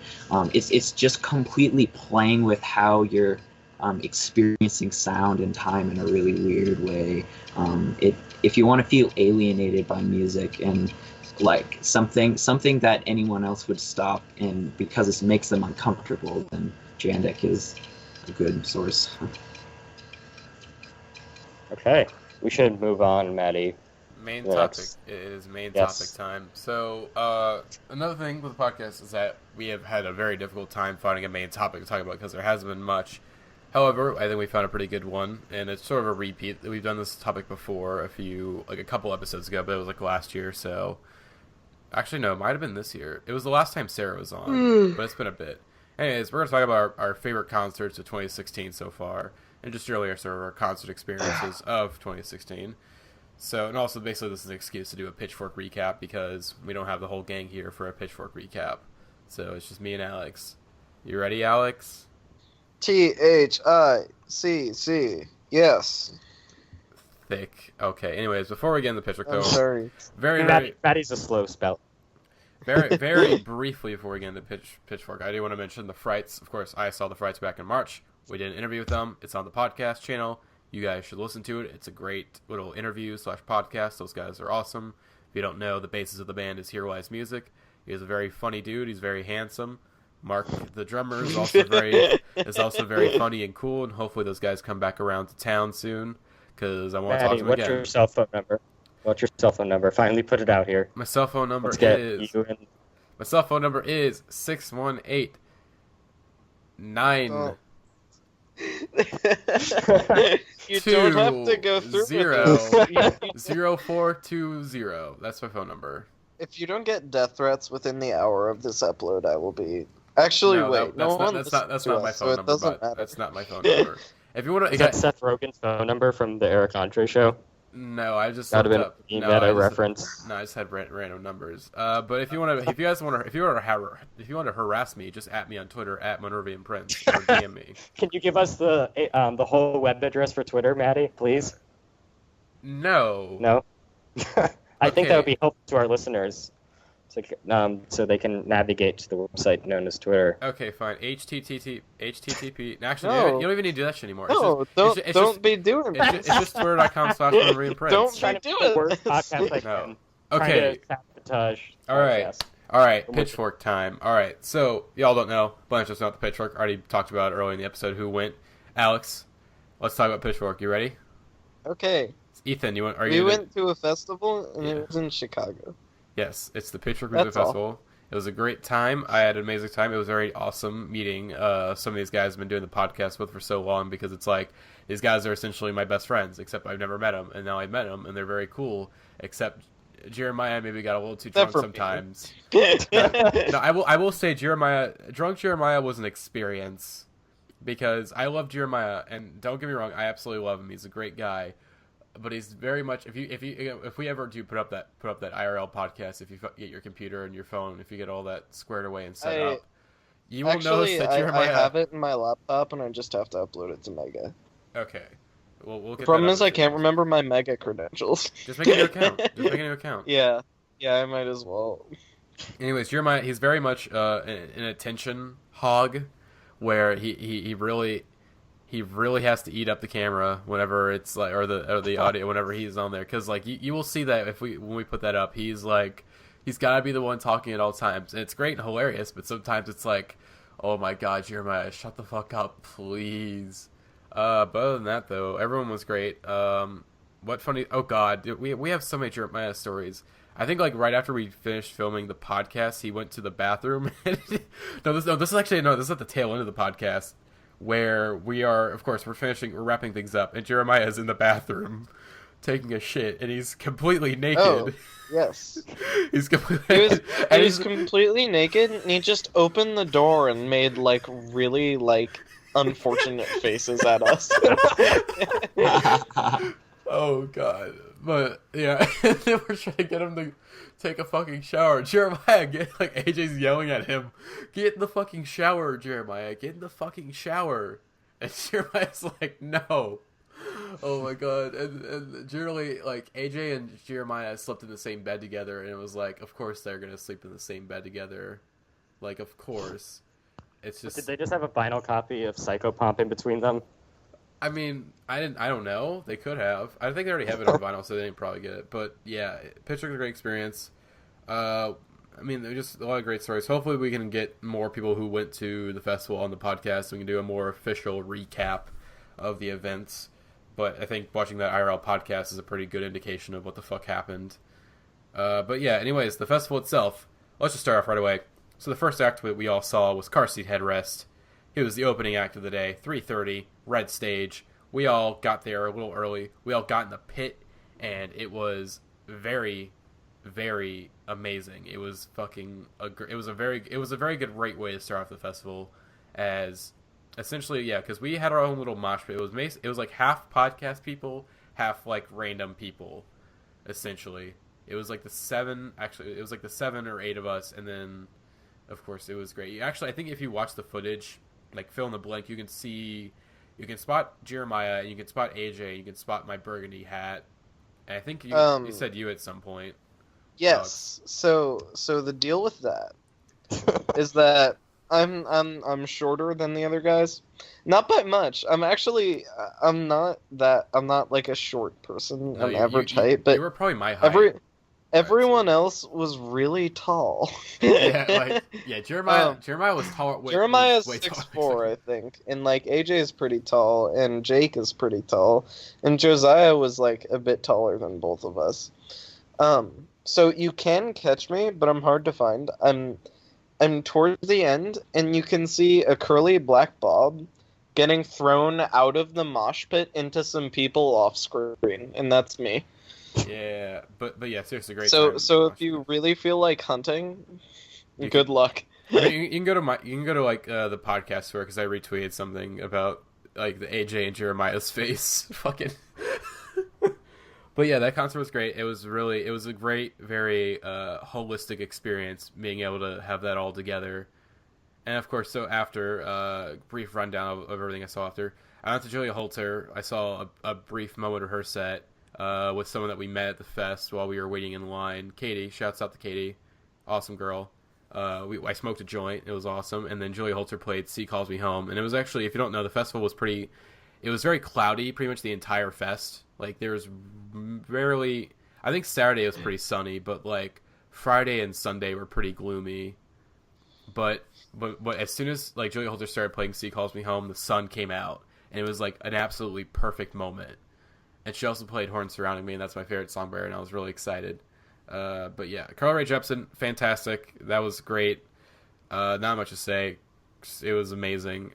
It's just completely playing with how you're experiencing sound and time in a really weird way. If you want to feel alienated by music and like something that anyone else would stop, and because it makes them uncomfortable, then Jandek is a good source. Okay, we should move on, Matty. Main Yeah, topic. it's- It is main Yes. topic time. So, another thing with the podcast is that we have had a very difficult time finding a main topic to talk about because there hasn't been much. However, I think we found a pretty good one, and it's sort of a repeat. We've done this topic before a couple episodes ago, but it was like last year, so... Actually, no, it might have been this year. It was the last time Sarah was on, but it's been a bit. Anyways, we're going to talk about our favorite concerts of 2016 so far, and just earlier sort of our concert experiences of 2016. So, and also basically this is an excuse to do a Pitchfork recap because we don't have the whole gang here for a Pitchfork recap. So it's just me and Alex. You ready, Alex? THICC. Yes. Thick. Okay. Anyways, before we get into Pitchfork, I'm though, sorry. very, Matty's a slow spell. very briefly before we get into Pitchfork, I do want to mention the Frights. Of course, I saw the Frights back in March. We did an interview with them. It's on the podcast channel. You guys should listen to it. It's a great little interview / podcast. Those guys are awesome. If you don't know, the basis of the band is Hero Eyes Music. He's a very funny dude. He's very handsome. Mark, the drummer, is also very funny and cool. And hopefully those guys come back around to town soon because I want to talk Matty, to them what's again. your cell phone number? What's your cell phone number? Finally put it out here. My cell phone number Let's get is you and... my cell phone number is 618 9 Oh. You don't have to go through zero with this. 0420. That's my phone number. If you don't get death threats within the hour of this upload, I will be. Actually, No, wait. that's no one that's listens not to my us, so phone it number. doesn't But matter. that's not my phone number. If you want to, Is that Seth Rogen's phone number from the Eric Andre show? no, I just That would looked have up. been No, a I meta just- reference. No, I just had random numbers. But if you want to harass me, just at me on Twitter at Monrovian Prince or DM me. Can you give us the whole web address for Twitter, Matty, please? No. No? I think that Okay. would be helpful to our listeners so they can navigate to the website known as Twitter. Okay, fine. HTTP. Actually, No. you don't even need to do that shit anymore. No, it's don't be doing that. It's just twitter.com/MonrovianPrince. Don't Trying to do make the it. worst podcast I No. can. Okay. Trying to sabotage. All right. Yes. All right, Pitchfork time. All right, so y'all don't know. Bunch of us not the Pitchfork. Already talked about it earlier in the episode. Who went? Alex. Let's talk about Pitchfork. You ready? Okay. Ethan, you want? Are We you? went to a festival, and Yeah. it was in Chicago. Yes, it's the Pitchfork Music That's all. Festival. It was a great time. I had an amazing time. It was very awesome meeting some of these guys I've been doing the podcast with for so long, because it's like these guys are essentially my best friends, except I've never met them, and now I've met them, and they're very cool. Except Jeremiah maybe got a little too drunk Except for me. sometimes. No, I will say drunk Jeremiah was an experience, because I love Jeremiah, and don't get me wrong, I absolutely love him. He's a great guy. But he's very much if we ever do put up that IRL podcast, if you get your computer and your phone, if you get all that squared away and set up, you will notice that I Jeremiah. have it in my laptop, and I just have to upload it to Mega. Okay, we'll get The problem that is I can't remember my Mega credentials. Just make a new account. Just make a new account. Yeah, I might as well. Anyways, Jeremiah, he's very much an attention hog, where he really has to eat up the camera whenever it's like, or the audio whenever he's on there, because like you will see that when we put that up, he's got to be the one talking at all times, and it's great and hilarious, but sometimes it's like, oh my god, Jeremiah, shut the fuck up, please. But other than that, though, everyone was great. What funny? Oh god, we have so many Jeremiah stories. I think like right after we finished filming the podcast, he went to the bathroom. This is at the tail end of the podcast, where we're wrapping things up, and Jeremiah is in the bathroom taking a shit, and he's completely naked. Oh, yes. He's completely He was completely naked, and he just opened the door and made like really like unfortunate faces at us. Oh god. But yeah, they were trying to get him to take a fucking shower. Jeremiah, AJ's yelling at him, "Get in the fucking shower, Jeremiah! Get in the fucking shower!" And Jeremiah's like, "No." Oh my god! And generally, like AJ and Jeremiah slept in the same bed together, and it was like, of course they're gonna sleep in the same bed together. Like, of course. It's just. Did they just have a vinyl copy of Psychopomp in between them? I mean, I don't know. They could have. I think they already have it on vinyl, so they didn't probably get it. But yeah, Pitchfork was a great experience. I mean, there's just a lot of great stories. Hopefully, we can get more people who went to the festival on the podcast, so we can do a more official recap of the events. But I think watching that IRL podcast is a pretty good indication of what the fuck happened. But yeah, anyways, the festival itself. Let's just start off right away. So the first act we all saw was Car Seat Headrest. It was the opening act of the day, 3:30, red stage. We all got there a little early. We all got in the pit, and it was very, very amazing. It was it was a very good right way to start off the festival, as essentially, yeah, because we had our own little mosh pit. It was like half podcast people, half like random people, essentially. It was like the 7 or 8 of us, and then of course it was great. Actually, I think if you watch the footage, like fill in the blank, you can spot Jeremiah, and you can spot AJ, you can spot my burgundy hat, and I think you said you at some point. Yes. So the deal with that is that I'm shorter than the other guys, not by much. I'm not like a short person. No, I'm average height, but you were probably my height. Everyone else was really tall. Jeremiah was tall. Jeremiah is way taller. 6'4", I think, and like AJ is pretty tall, and Jake is pretty tall, and Josiah was like a bit taller than both of us. So you can catch me, but I'm hard to find. I'm towards the end, and you can see a curly black bob getting thrown out of the mosh pit into some people off screen, and that's me. Yeah, but yeah, seriously, great. So time. if you really feel like hunting, good luck. I mean, you can go to the podcast store, because I retweeted something about like the AJ and Jeremiah's face, fucking. But yeah, that concert was great. It was a great, very holistic experience, being able to have that all together. And of course, so after brief rundown of everything I saw after, I went to Julia Holter. I saw a brief moment of her set. With someone that we met at the fest while we were waiting in line. Katie, shouts out to Katie. Awesome girl. I smoked a joint. It was awesome. And then Julia Holter played Sea Calls Me Home. And it was actually, if you don't know, the festival was it was very cloudy pretty much the entire fest. Like, there was rarely, I think Saturday was pretty sunny, but like Friday and Sunday were pretty gloomy. But as soon as like Julia Holter started playing Sea Calls Me Home, the sun came out. and it was like an absolutely perfect moment. And she also played Horn Surrounding Me, and that's my favorite song by her, and I was really excited. But yeah, Carly Rae Jepsen, fantastic. That was great. Not much to say. It was amazing.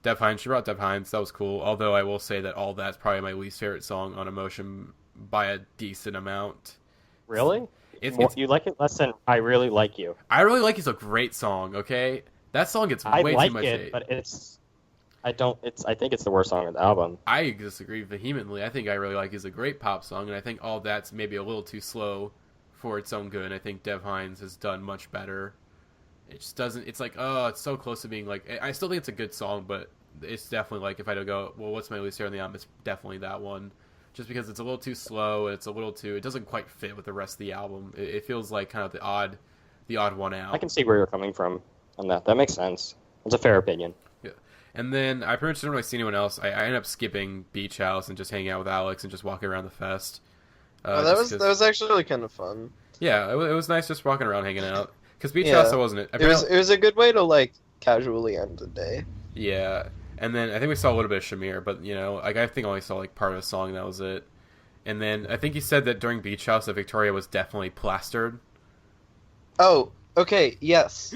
Dev Hynes, she brought Dev Hynes. That was cool. Although I will say that All That's probably my least favorite song on Emotion by a decent amount. Really? You like it less than I Really Like You. I Really Like You's a great song, okay? That song gets way too much hate. But I think it's the worst song on the album. I disagree vehemently. I think I Really Like is a great pop song, and I think All That's maybe a little too slow for its own good. And I think Dev Hynes has done much better. It just doesn't. It's like, oh, it's so close to being like. I still think it's a good song, but it's definitely like if I don't go, well, what's my least favorite on the album? It's definitely that one, just because it's a little too slow. And it's a little too. It doesn't quite fit with the rest of the album. It feels like kind of the odd one out. I can see where you're coming from on that. That makes sense. It's a fair opinion. Yeah, and then I pretty much didn't really see anyone else. I ended up skipping Beach House and just hanging out with Alex and just walking around the fest. That was actually really kind of fun. Yeah, it was nice just walking around hanging out. Because Beach House, I wasn't. It was a good way to like casually end the day. Yeah, and then I think we saw a little bit of Shamir, but like I think I only saw like part of a song. And that was it. And then I think you said that during Beach House that Victoria was definitely plastered. Oh, okay, yes.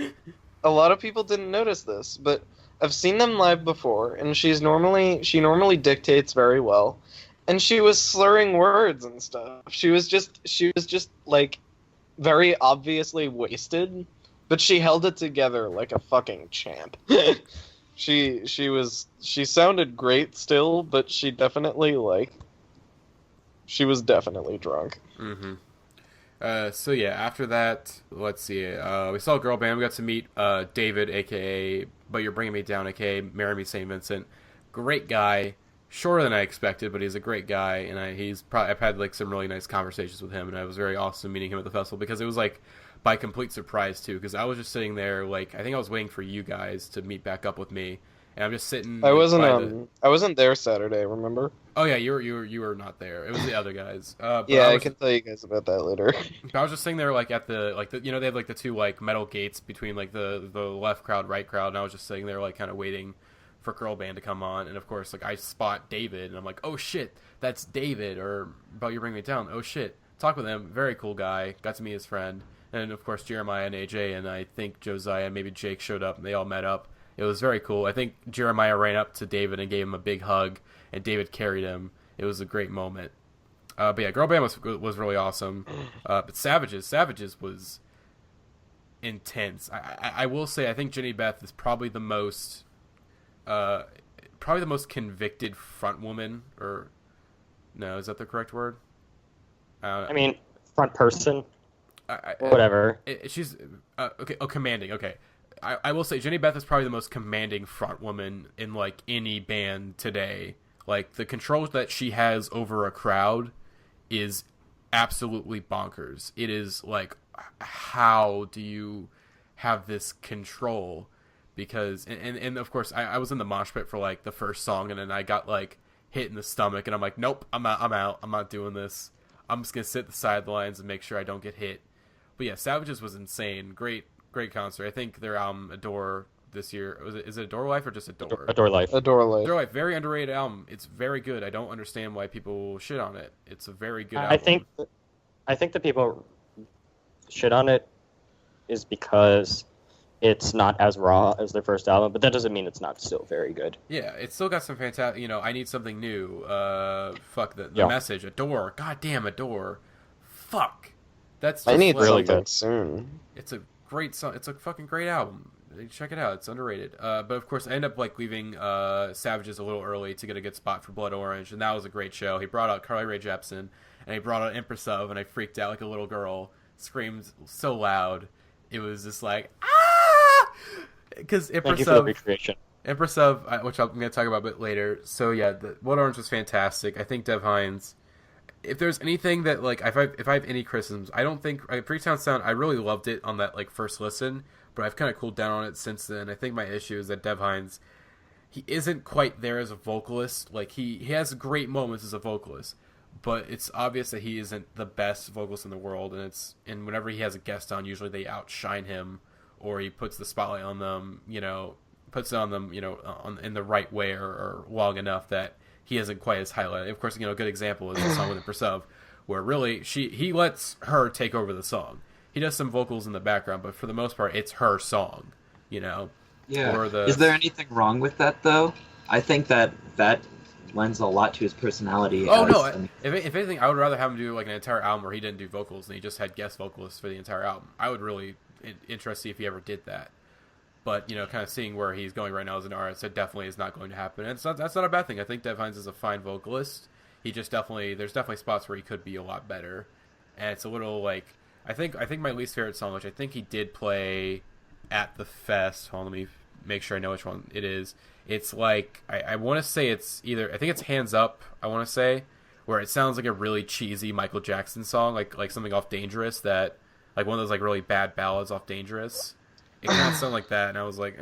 A lot of people didn't notice this, but I've seen them live before, and she normally dictates very well, and she was slurring words and stuff. She was just like very obviously wasted, but she held it together like a fucking champ. She sounded great still, but she was definitely drunk. Mm-hmm. So yeah, after that, let's see. We saw a girl band. We got to meet David, aka But You're Bringing Me Down, aka Marry Me St. Vincent. Great guy. Shorter than I expected, but he's a great guy, and I've had like some really nice conversations with him, and it was very awesome meeting him at the festival because it was like by complete surprise too, because I was just sitting there like I think I was waiting for you guys to meet back up with me, and I'm just sitting. I wasn't there Saturday, remember? Oh yeah, you were not there. It was the other guys. Yeah, I can tell you guys about that later. I was just sitting there like at the they have like the two like metal gates between like the left crowd, right crowd, and I was just sitting there like kind of waiting for girl band to come on, and of course like I spot David, and I'm like, oh shit, that's David, or But You Bring Me Down. Oh shit, talk with him, very cool guy, got to meet his friend, and of course Jeremiah and AJ, and I think Josiah and maybe Jake showed up, and they all met up. It was very cool. I think Jeremiah ran up to David and gave him a big hug, and David carried him. It was a great moment. But yeah, girl band was really awesome. But Savages was intense. I will say I think Jenny Beth is probably the most convicted front woman, or no, is that the correct word? I mean, front person. Whatever. She's okay. Oh, commanding. Okay, I will say Jenny Beth is probably the most commanding front woman in like any band today. Like the control that she has over a crowd is absolutely bonkers. It is like, how do you have this control? Because and of course I was in the mosh pit for like the first song, and then I got like hit in the stomach, and I'm like, nope, I'm out. I'm not doing this. I'm just gonna sit at the sidelines and make sure I don't get hit. But yeah, Savages was insane. Great concert. I think their album Adore this year is it Adore Life or just Adore? Adore Life. Adore Life. Adore Life. Very underrated album. It's very good. I don't understand why people shit on it. It's a very good album. I think the people shit on it is because it's not as raw as their first album, but that doesn't mean it's not still very good. Yeah, it's still got some fantastic. I need something new. Fuck the message. Adore. God damn, Adore. Fuck. That's just I need really something good. soon. It's a great song. It's a fucking great album. Check it out. It's underrated. But of course, I ended up like leaving Savages a little early to get a good spot for Blood Orange, and that was a great show. He brought out Carly Rae Jepsen, and he brought out Empress of, and I freaked out like a little girl. Screamed so loud. It was just like because Empress of, which I'm going to talk about a bit later. So yeah, the Blood Orange was fantastic. I think Dev Hynes. If there's anything that like if I have any criticisms, I don't think Freetown Sound. I really loved it on that like first listen, but I've kind of cooled down on it since then. I think my issue is that Dev Hynes, he isn't quite there as a vocalist. Like he has great moments as a vocalist, but it's obvious that he isn't the best vocalist in the world. And whenever he has a guest on, usually they outshine him, or he puts the spotlight on them. puts it on them, in the right way or long enough that he isn't quite as highlighted. Of course, a good example is the song with Persev, where really he lets her take over the song. He does some vocals in the background, but for the most part, it's her song, Yeah. Or Is there anything wrong with that, though? I think that lends a lot to his personality. Oh, no. If anything, I would rather have him do, an entire album where he didn't do vocals and he just had guest vocalists for the entire album. I would really interested to see if he ever did that. But, kind of seeing where he's going right now as an artist, it definitely is not going to happen. And that's not a bad thing. I think Dev Hynes is a fine vocalist. He just there's definitely spots where he could be a lot better. And it's a little, I think my least favorite song, which I think he did play at the fest. Hold on, let me make sure I know which one it is. It's I want to say it's either, I think it's Hands Up, I want to say, where it sounds like a really cheesy Michael Jackson song, like something off Dangerous, that, one of those, really bad ballads off Dangerous. It kind of sounded like that, and I was like,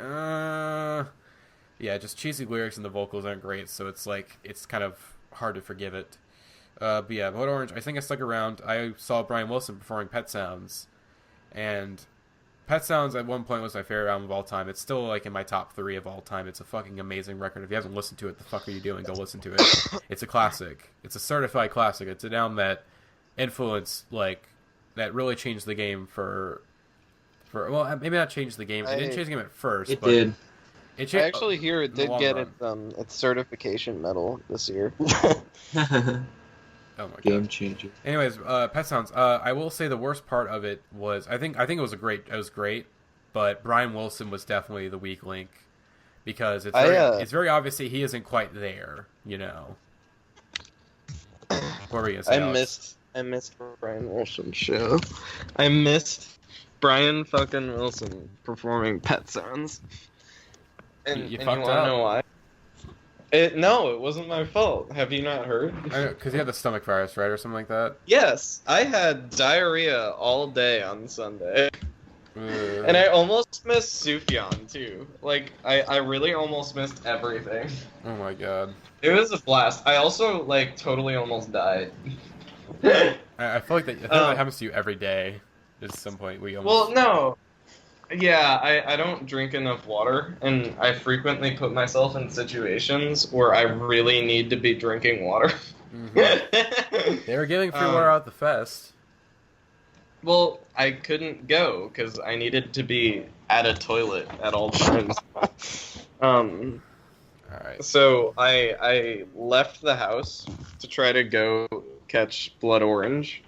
yeah, just cheesy lyrics and the vocals aren't great, so it's it's kind of hard to forgive it. But yeah, Blood Orange, I think I stuck around. I saw Brian Wilson performing Pet Sounds, and Pet Sounds at one point was my favorite album of all time. It's still in my top 3 of all time. It's a fucking amazing record. If you haven't listened to it, the fuck are you doing? Go listen to it. It's a classic. It's a certified classic. It's an album that influenced, that really changed the game for well, maybe not changed the game. It didn't change the game at first. It but did. It I actually hear it in the did long get run. its certification medal this year. Oh my Game god. changer. Anyways, Pet Sounds. I will say the worst part of it was I think it was great, but Brian Wilson was definitely the weak link because it's very obvious that he isn't quite there. What were you gonna say, Alex? I missed Brian Wilson's show. I missed Brian fucking Wilson performing Pet Sounds. And You you fucked want to up. know why? No, it wasn't my fault. Have you not heard? Because he had the stomach virus, right, or something like that. Yes, I had diarrhea all day on Sunday. And And I almost missed Sufjan, too. I really almost missed everything. oh my god. It was a blast. I also, totally almost died. I feel like that happens to you every day. At some point, we almost. Well, no. Yeah, I don't drink enough water, and I frequently put myself in situations where I really need to be drinking water. Mhm. They were giving free water out at the fest. Well, I couldn't go because I needed to be at a toilet at all times. All right. So I left the house to try to go catch Blood Orange,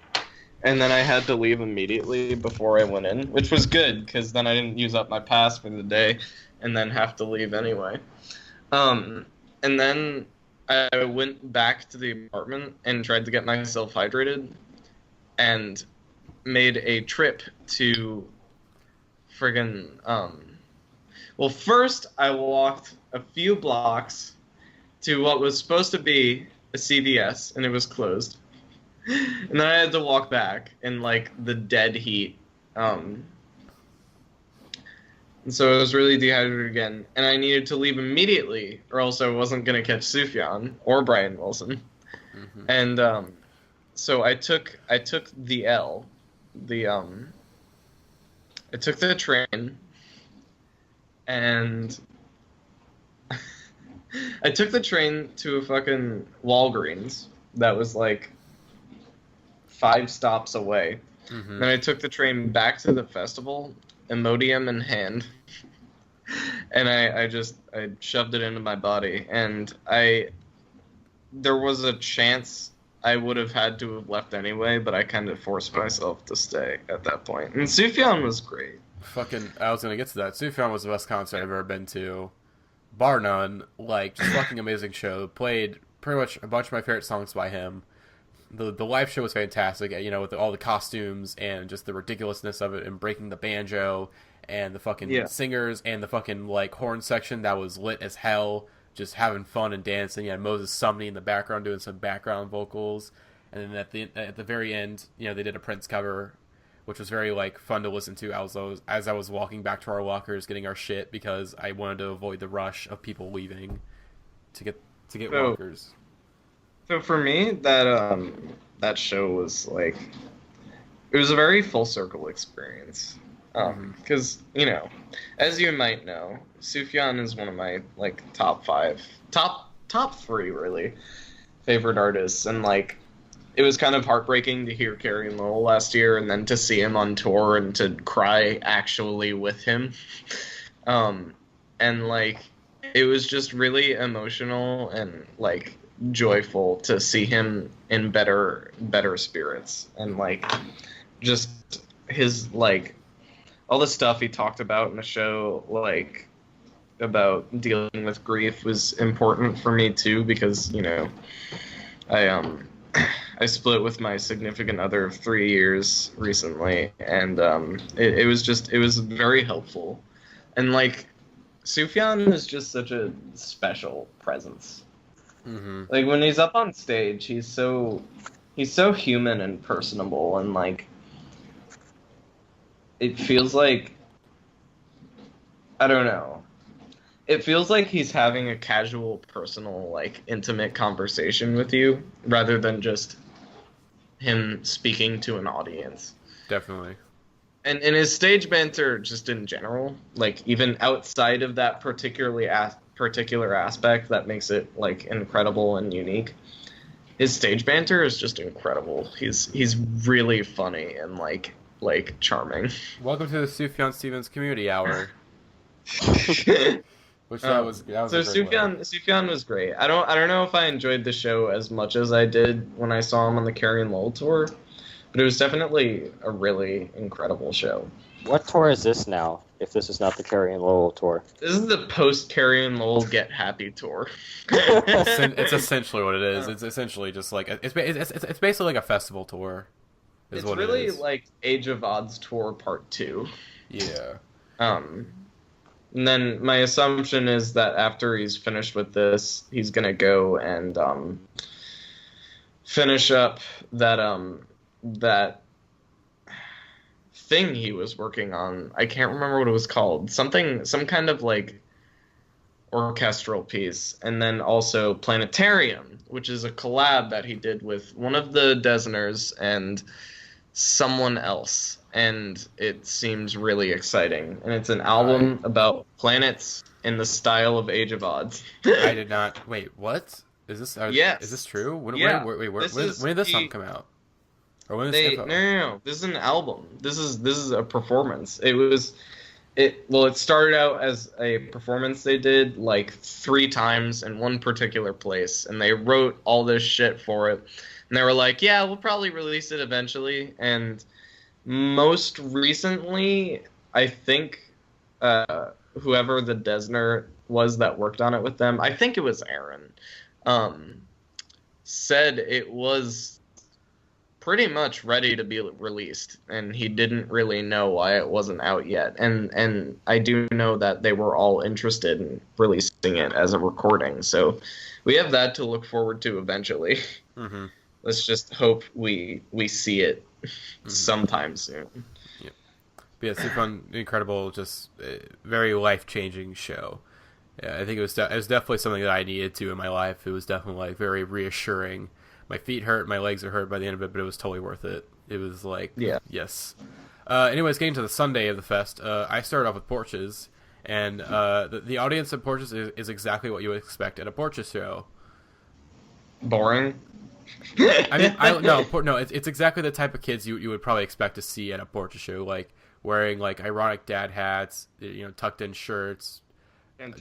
and then I had to leave immediately before I went in, which was good because then I didn't use up my pass for the day, and then have to leave anyway. And then I went back to the apartment and tried to get myself hydrated, and made a trip to friggin' well, first I walked a few blocks to what was supposed to be a CVS, and it was closed. And then I had to walk back in the dead heat. And so I was really dehydrated again, and I needed to leave immediately, or else I wasn't gonna catch Sufjan or Brian Wilson. Mm-hmm. And so I took the L. I took the train, and I took the train to a fucking Walgreens that was 5 stops away. Mm-hmm. Then I took the train back to the festival, Imodium in hand, and I shoved it into my body, and there was a chance I would have had to have left anyway, but I kind of forced myself to stay at that point. And Sufjan was great. I was gonna get to that. Sufjan was the best concert I've ever been to, bar none. Just fucking amazing show. Played pretty much a bunch of my favorite songs by him. The live show was fantastic. With all the costumes and just the ridiculousness of it, and breaking the banjo and the fucking singers and the fucking horn section that was lit as hell. Just having fun and dancing. You had Moses Sumney in the background doing some background vocals, and then at the very end, they did a Prince cover, which was very fun to listen to as I was walking back to our lockers getting our shit because I wanted to avoid the rush of people leaving to get lockers. So for me, that show was it was a very full circle experience. Because, as you might know, Sufjan is one of my, top three, really, favorite artists. And, it was kind of heartbreaking to hear Carrie and Lowell last year and then to see him on tour and to cry actually with him. And, it was just really emotional and, joyful to see him in better spirits. And, just his, all the stuff he talked about in the show, about dealing with grief was important for me too, because, I split with my significant other of 3 years recently, and it was very helpful. And Sufjan is just such a special presence. Mm-hmm. When he's up on stage, he's so human and personable, and it feels like, I don't know. It feels like he's having a casual, personal, intimate conversation with you, rather than just him speaking to an audience. Definitely. And his stage banter, just in general, even outside of that particular aspect that makes it, incredible and unique, his stage banter is just incredible. He's really funny and, charming. Welcome to the Sufjan Stevens Community Hour. Which that was so a great one. Sufjan was great. I don't know if I enjoyed the show as much as I did when I saw him on the Carrie and Lowell tour, but it was definitely a really incredible show. What tour is this now, if this is not the Carrie and Lowell tour? This is the post Carrie and Lowell Get Happy tour. It's essentially what it is. It's essentially just it's basically like a festival tour. It's really like Age of Odds tour part 2. Yeah. And then my assumption is that after he's finished with this, he's gonna go and finish up that thing he was working on. I can't remember what it was called. Some kind of orchestral piece, and then also Planetarium, which is a collab that he did with one of the Desners and someone else. And it seems really exciting. And it's an album about planets in the style of Age of Odds. I did not... Wait, what? Is this... Yes. Is this true? When did this song come out? Or when did this No. This is an album. This is a performance. It started out as a performance they did 3 times in one particular place. And they wrote all this shit for it. And they were like, yeah, we'll probably release it eventually. And... most recently, I think whoever the Desner was that worked on it with them, I think it was Aaron, said it was pretty much ready to be released, and he didn't really know why it wasn't out yet. And I do know that they were all interested in releasing it as a recording, so we have that to look forward to eventually. Mm-hmm. Let's just hope we see it sometime soon. Yeah. But yeah, super incredible, just very life-changing show. Yeah, I think it was definitely something that I needed to in my life. It was definitely very reassuring. My feet hurt, my legs are hurt by the end of it, but it was totally worth it. It was yes. Anyways, getting to the Sunday of the fest, I started off with Porches, and the audience at Porches is exactly what you would expect at a Porches show. Boring. It's exactly the type of kids you would probably expect to see at a Porches show, wearing ironic dad hats, tucked in shirts,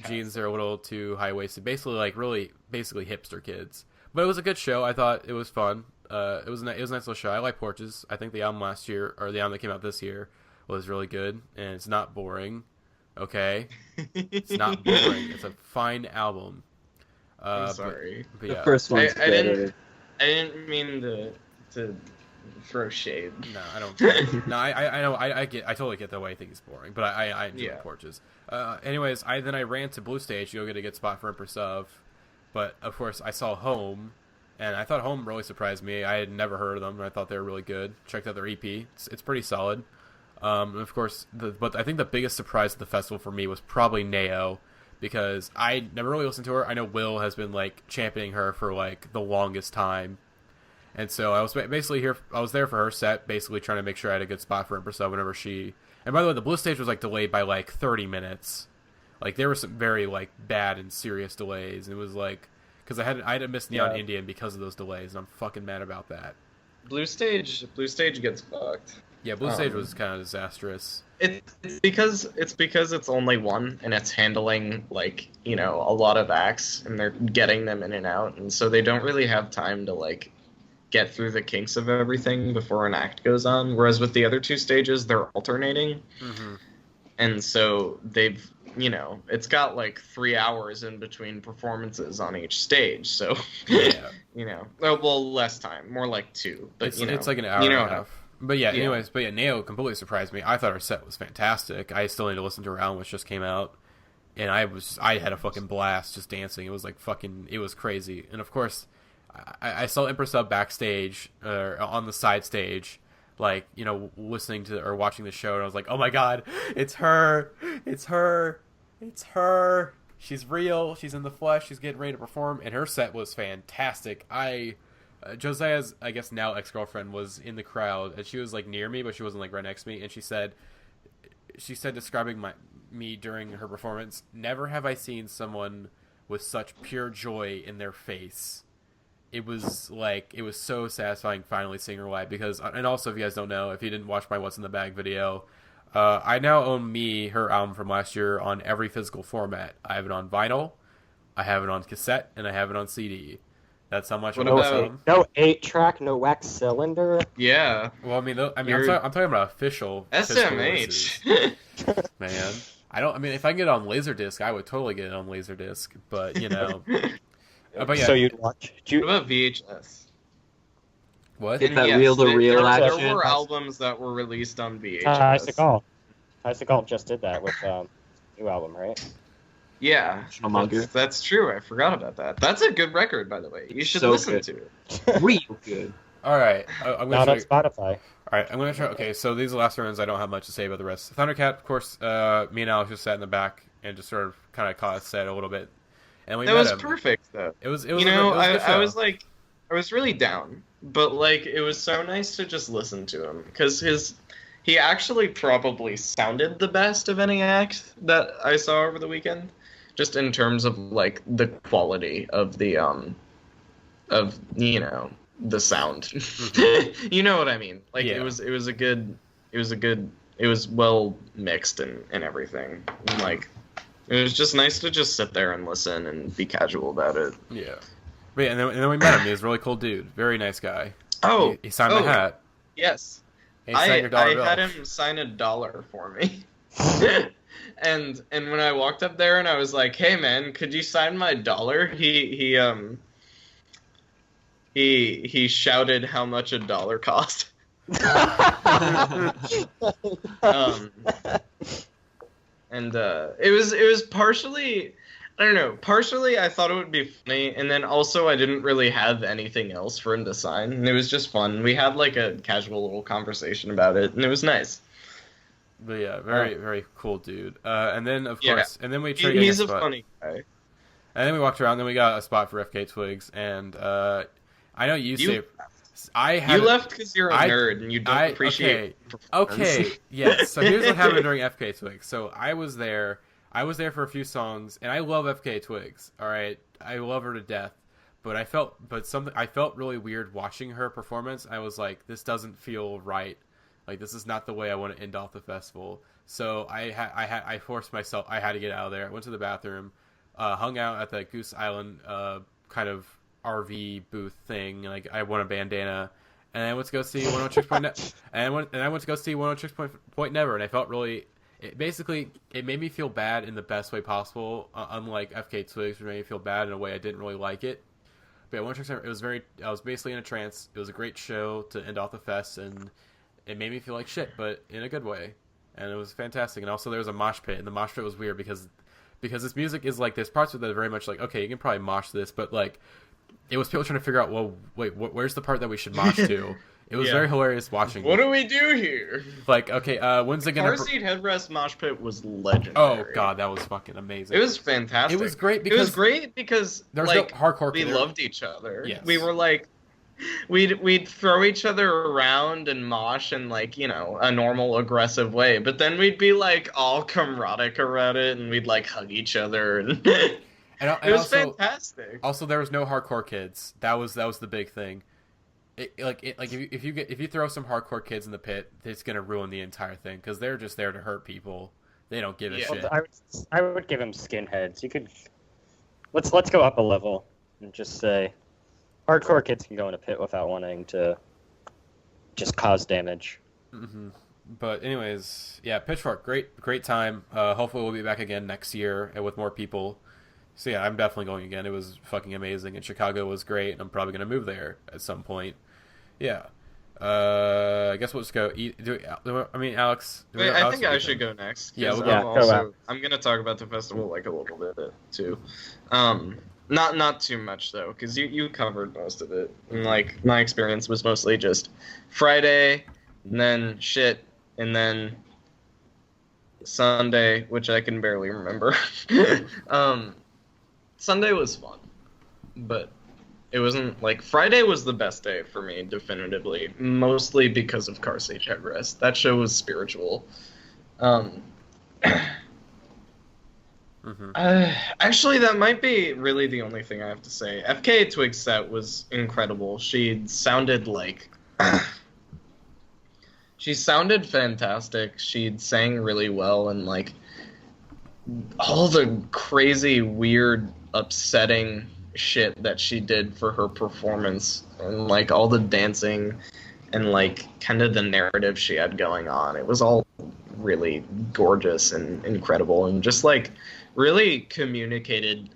jeans that are a little too high waisted, basically hipster kids. But it was a good show. I thought it was fun. It was a nice little show. I like Porches. I think the album last year, or the album that came out this year, was really good, and it's not boring. Okay, it's not boring. It's a fine album. I'm sorry. The first one's better. I didn't mean to throw shade. No, I don't. No, I know. I totally get the way I think it's boring, but I enjoy Porches. Anyways, I ran to Blue Stage to go get a good spot for Empress of, but of course I saw Home, and I thought Home really surprised me. I had never heard of them, and I thought they were really good. Checked out their EP. It's pretty solid. Of course, but I think the biggest surprise of the festival for me was probably Nao, because I never really listened to her. I know Will has been championing her for the longest time, And so I was basically here. I was there for her set, basically trying to make sure I had a good spot for Empress Sub whenever she. And by the way, the blue stage was like delayed by like 30 minutes. Like there were some very like bad and serious delays, and it was like because I had missed Neon Indian because of those delays, and I'm fucking mad about that. Blue stage gets fucked. Yeah, blue stage was kind of disastrous. It's because it's only one, and it's handling like a lot of acts, and they're getting them in and out, and so they don't really have time to like get through the kinks of everything before an act goes on. Whereas with the other two stages, they're alternating, and so they've it's got like 3 hours in between performances on each stage, so well, less time, more like 2, but it's like an hour and a half. But anyways, Neo completely surprised me. I thought her set was fantastic. I still need to listen to her album, which just came out, and I had a fucking blast just dancing. It was like it was crazy. And of course, I saw Empress Sub backstage on the side stage, like listening to or watching the show, and I was like, oh my god, it's her, it's her, it's her. She's real. She's in the flesh. She's getting ready to perform, and her set was fantastic. Josiah's, I guess now ex-girlfriend, was in the crowd, and she was like near me, but she wasn't like right next to me. And she said describing me during her performance, never have I seen someone with such pure joy in their face. It was so satisfying finally seeing her live because, and also if you guys don't know, if you didn't watch my What's in the Bag video, I now own her album from last year on every physical format. I have it on vinyl, I have it on cassette, and I have it on CD. That's how much. What about no 8-track, no wax cylinder? Yeah. Well, I'm talking about official SMH. Man, if I can get it on Laserdisc, I would totally get it on Laserdisc. But but yeah. So you'd watch. What about VHS? What? Get that reel-to-reel action. There were albums that were released on VHS. Icicle just did that with new album, right? Yeah, that's true. I forgot about that. That's a good record, by the way. You should listen to it. Real good. All right, I'm not on Spotify. All right, I'm going to try. Okay, so these are the last rounds. I don't have much to say about the rest. Thundercat, of course. Me and Alex just sat in the back and just sort of kind of caught us set a little bit, and we that met was him. Perfect, though. It was. I was really down, but like it was so nice to just listen to him because he actually probably sounded the best of any act that I saw over the weekend. Just in terms of like the quality of the the sound. Mm-hmm. You know what I mean? Like it was well mixed and everything. And like it was just nice to just sit there and listen and be casual about it. Yeah. But and then we met him. He was a really cool dude. Very nice guy. Oh, he signed my hat. Yes. I had him sign $1 for me. And when I walked up there and I was like, "Hey man, could you sign my $1?" He shouted how much $1 cost. It was partially, I don't know, partially I thought it would be funny, and then also I didn't really have anything else for him to sign, and it was just fun. We had like a casual little conversation about it, and it was nice. But yeah, very, very cool dude. And then, of course, and then we tried getting he's a spot. Funny guy. And then we walked around, then we got a spot for FK Twigs, and I know you say... You left because you're a nerd, and you don't appreciate Okay, yes. So here's what happened during FK Twigs. So I was there for a few songs, and I love FK Twigs, alright? I love her to death. But I felt really weird watching her performance. I was like, this doesn't feel right. Like, this is not the way I want to end off the festival. So I forced myself. I had to get out of there. I went to the bathroom, hung out at the Goose Island kind of RV booth thing. Like, I won a bandana, and I went to go see 106. And I went to go see 106 Never, and I felt really. It made me feel bad in the best way possible. Unlike FK Twigs, which made me feel bad in a way I didn't really like it. But 106 Never, I was basically in a trance. It was a great show to end off the fest, and it made me feel like shit, but in a good way. And it was fantastic. And also there was a mosh pit, and the mosh pit was weird because this music is like, there's parts of it that are very much like, okay, you can probably mosh this, but like, it was people trying to figure out, well, wait, where's the part that we should mosh to? It was very hilarious watching. What do we do here? Like, okay, when's it gonna... Car seat headrest mosh pit was legendary. Oh god, that was fucking amazing. It was fantastic. It was great because there was no hardcore. We loved each other. Yes. We were like, we'd throw each other around and mosh in like, a normal aggressive way, but then we'd be like all camaraderie around it, and we'd like hug each other, and it was fantastic. Also, there was no hardcore kids. That was the big thing. If you throw some hardcore kids in the pit, it's gonna ruin the entire thing because they're just there to hurt people. They don't give a shit. I would give him skinheads. You could let's go up a level and just say hardcore kids can go in a pit without wanting to just cause damage. Mm-hmm. But anyways, yeah, Pitchfork, great time. Hopefully we'll be back again next year and with more people. So yeah, I'm definitely going again. It was fucking amazing, and Chicago was great, and I'm probably gonna move there at some point. Yeah. I guess we'll just go eat. Alex. Wait, I think I should go next. Yeah, I'm gonna talk about the festival like a little bit too. Not too much though, because you covered most of it. And like my experience was mostly just Friday, and then shit, and then Sunday, which I can barely remember. Sunday was fun, but it wasn't like Friday was the best day for me, definitively, mostly because of Car Stage Headrest. That show was spiritual. Actually, that might be really the only thing I have to say. FKA Twig's set was incredible. She sounded fantastic. She sang really well, and like all the crazy, weird, upsetting shit that she did for her performance, and like all the dancing and like kind of the narrative she had going on. It was all really gorgeous and incredible, and just like really communicated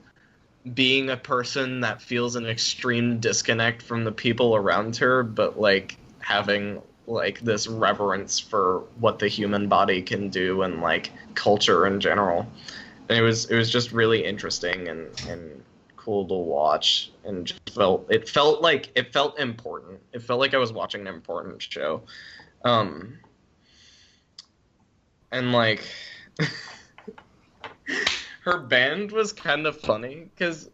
being a person that feels an extreme disconnect from the people around her, but like having like this reverence for what the human body can do and like culture in general. And it was just really interesting and cool to watch, and just felt important. It felt like I was watching an important show. And like her band was kind of funny because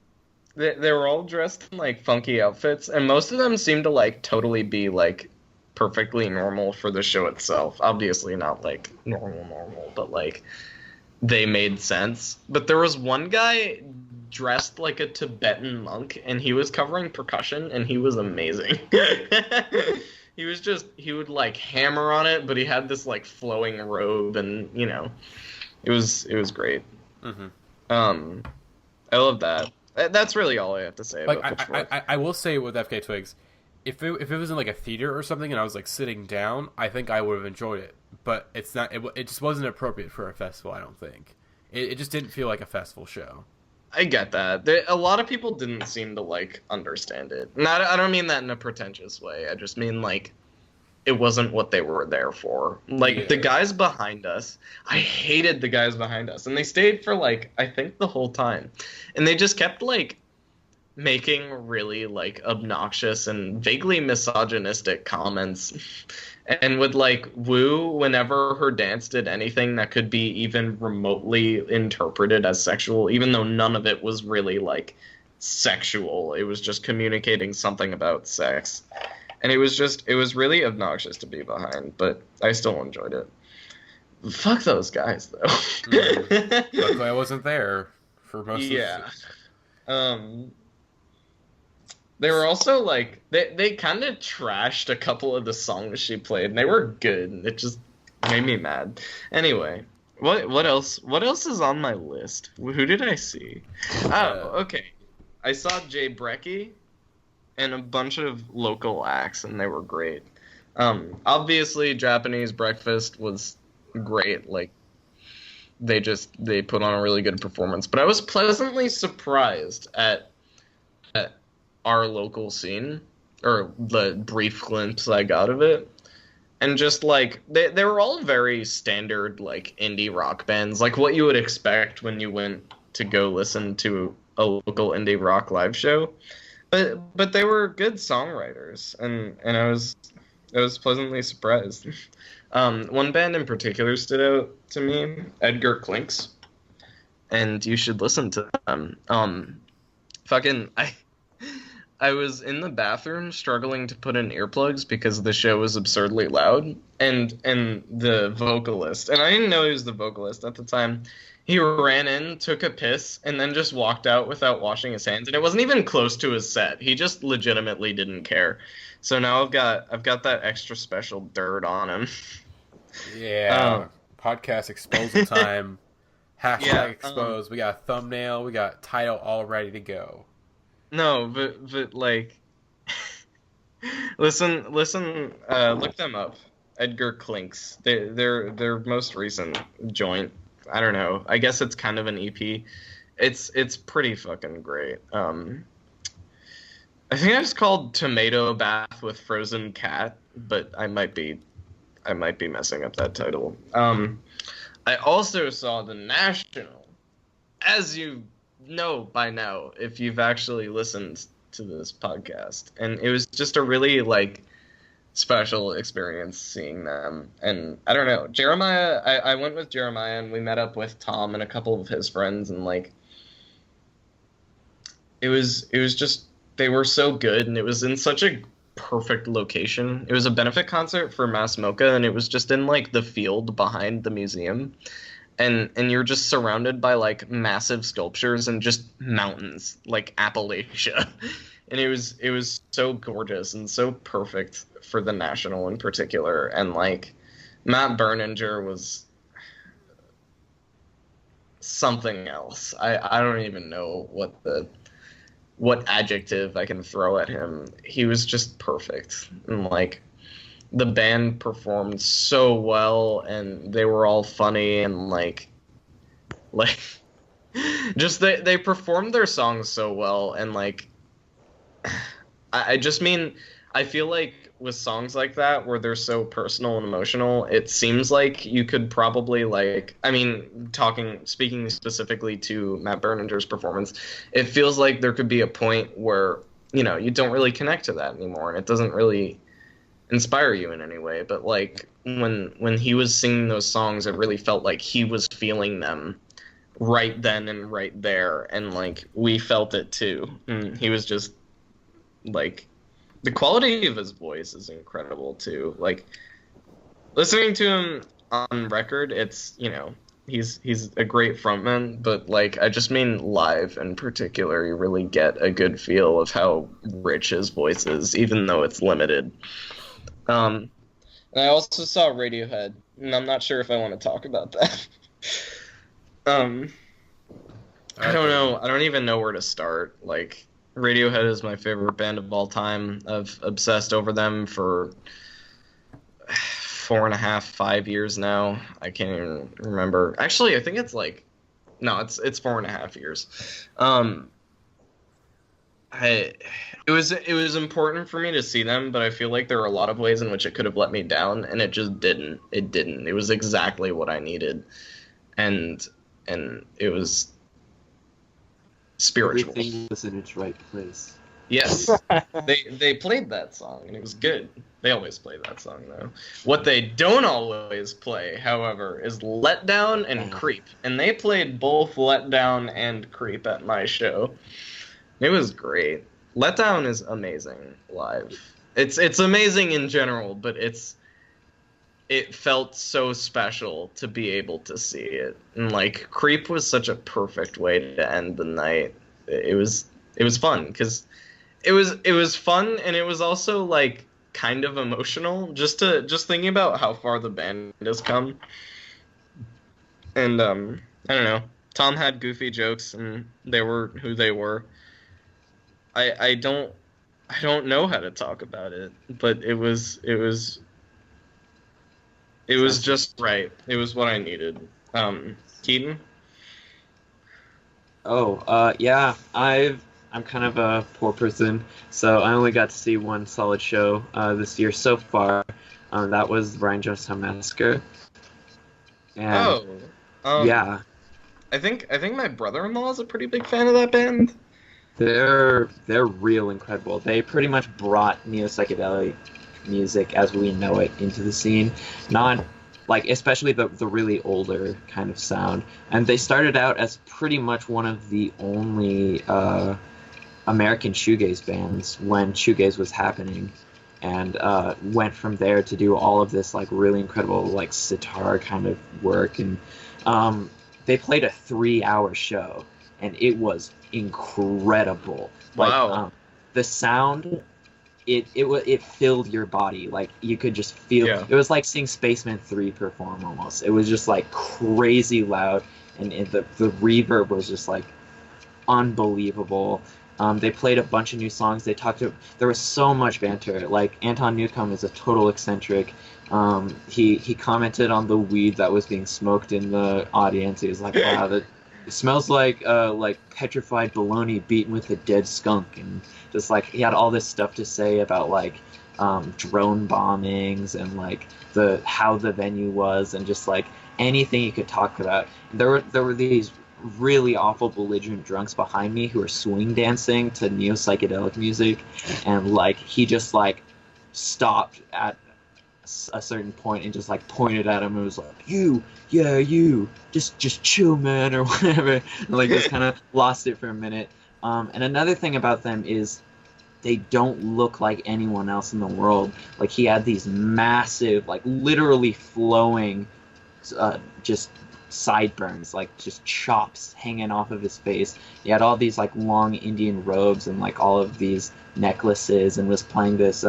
they were all dressed in like funky outfits, and most of them seemed to like totally be like perfectly normal for the show itself. Obviously not like normal, but like they made sense. But there was one guy dressed like a Tibetan monk, and he was covering percussion, and he was amazing. He would like hammer on it, but he had this like flowing robe, and it was great. Mm-hmm. I love that. That's really all I have to say about Pitchfork. I will say with FK Twigs, if it was in like a theater or something and I was like sitting down, I think I would have enjoyed it. But it's not. It just wasn't appropriate for a festival. I don't think it just didn't feel like a festival show. I get that. A lot of people didn't seem to like understand it. I don't mean that in a pretentious way. I just mean like it wasn't what they were there for. Like the guys behind us, I hated the guys behind us, and they stayed for like I think the whole time, and they just kept like making really like obnoxious and vaguely misogynistic comments, and would like woo whenever her dance did anything that could be even remotely interpreted as sexual, even though none of it was really like sexual. It was just communicating something about sex. And it was really obnoxious to be behind, but I still enjoyed it. Fuck those guys, though. Luckily, I wasn't there for most of it. They were also, like, they kind of trashed a couple of the songs she played, and they were good, and it just made me mad. Anyway, what else is on my list? Who did I see? Oh, okay. I saw Jay Brecky and a bunch of local acts, and they were great. Obviously, Japanese Breakfast was great. Like, they put on a really good performance. But I was pleasantly surprised at our local scene, or the brief glimpse I got of it. And just, like, they were all very standard, like, indie rock bands. Like, what you would expect when you went to go listen to a local indie rock live show. But they were good songwriters, and I was pleasantly surprised. One band in particular stood out to me, Edgar Clinks, and you should listen to them. I was in the bathroom struggling to put in earplugs because the show was absurdly loud, and the vocalist, and I didn't know he was the vocalist at the time. He ran in, took a piss, and then just walked out without washing his hands, and it wasn't even close to his set. He just legitimately didn't care. So now I've got that extra special dirt on him. Yeah. Podcast exposal time. Hashtag Yeah, exposed. We got a thumbnail. We got title all ready to go. No, but like, listen, look them up. Edgar Clinks. Their most recent joint. I don't know. I guess it's kind of an EP. It's pretty fucking great. I think it's called Tomato Bath with Frozen Cat, but I might be messing up that title. I also saw The National, as you know by now, if you've actually listened to this podcast, and it was just a really like special experience seeing them. And I don't know, Jeremiah, I went with Jeremiah, and we met up with Tom and a couple of his friends, and like it was just, they were so good, and it was in such a perfect location. It was a benefit concert for Mass Mocha, and it was just in like the field behind the museum, and you're just surrounded by like massive sculptures and just mountains like Appalachia. And it was so gorgeous and so perfect for the National in particular. And like Matt Berninger was something else. I don't even know what adjective I can throw at him. He was just perfect. And like the band performed so well, and they were all funny, and like just they performed their songs so well. And like I just mean, I feel like with songs like that where they're so personal and emotional, it seems like you could probably like, I mean, speaking specifically to Matt Berninger's performance, it feels like there could be a point where, you know, you don't really connect to that anymore, and it doesn't really inspire you in any way. But like when he was singing those songs, it really felt like he was feeling them right then and right there, and like we felt it too. And he was just like, the quality of his voice is incredible too. Like listening to him on record, it's, you know, he's a great frontman, but like I just mean live in particular, you really get a good feel of how rich his voice is, even though it's limited. And I also saw Radiohead, and I'm not sure if I want to talk about that. I don't know. I don't even know where to start. Like, Radiohead is my favorite band of all time. I've obsessed over them for 4.5, 5 years now. I can't even remember. Actually, I think it's like, no, it's 4.5 years. It was important for me to see them, but I feel like there are a lot of ways in which it could have let me down, and it just didn't. It didn't. It was exactly what I needed, and it was spiritual. Everything was in its right place. Yes, they played that song, and it was good. They always play that song, though. What they don't always play, however, is Let Down and Creep, and they played both Let Down and Creep at my show. It was great. Let Down is amazing live. It's amazing in general, but it felt so special to be able to see it. And like Creep was such a perfect way to end the night. It was fun because it was fun, and it was also like kind of emotional just thinking about how far the band has come. And I don't know. Tom had goofy jokes, and they were who they were. I don't know how to talk about it, but it was just right. It was what I needed. Keaton? Yeah, I'm kind of a poor person, so I only got to see one solid show this year so far. That was Ryan Jonestown Massacre. And, yeah. I think my brother-in-law is a pretty big fan of that band. They're real incredible. They pretty much brought neo-psychedelic music as we know it into the scene. Not like, especially the really older kind of sound. And they started out as pretty much one of the only American shoegaze bands when shoegaze was happening, and went from there to do all of this like really incredible like sitar kind of work. And they played a 3-hour show, and it was incredible. Wow. Like, the sound, it filled your body. Like, you could just feel. Yeah. It was like seeing Spaceman 3 perform almost. It was just like crazy loud, and the reverb was just like unbelievable. They played a bunch of new songs. There was so much banter. Like, Anton Newcomb is a total eccentric. He commented on the weed that was being smoked in the audience. He was like, "Wow, it smells like petrified bologna beaten with a dead skunk." And just like, he had all this stuff to say about like drone bombings and like how the venue was, and just like anything you could talk about. There were these really awful belligerent drunks behind me who were swing dancing to neo psychedelic music, and like he just like stopped at a certain point and just like pointed at him and was like, you just chill, man, or whatever, and like just kind of lost it for a minute. And another thing about them is they don't look like anyone else in the world. Like, he had these massive, like literally flowing just sideburns, like just chops hanging off of his face. He had all these like long Indian robes and like all of these necklaces, and was playing this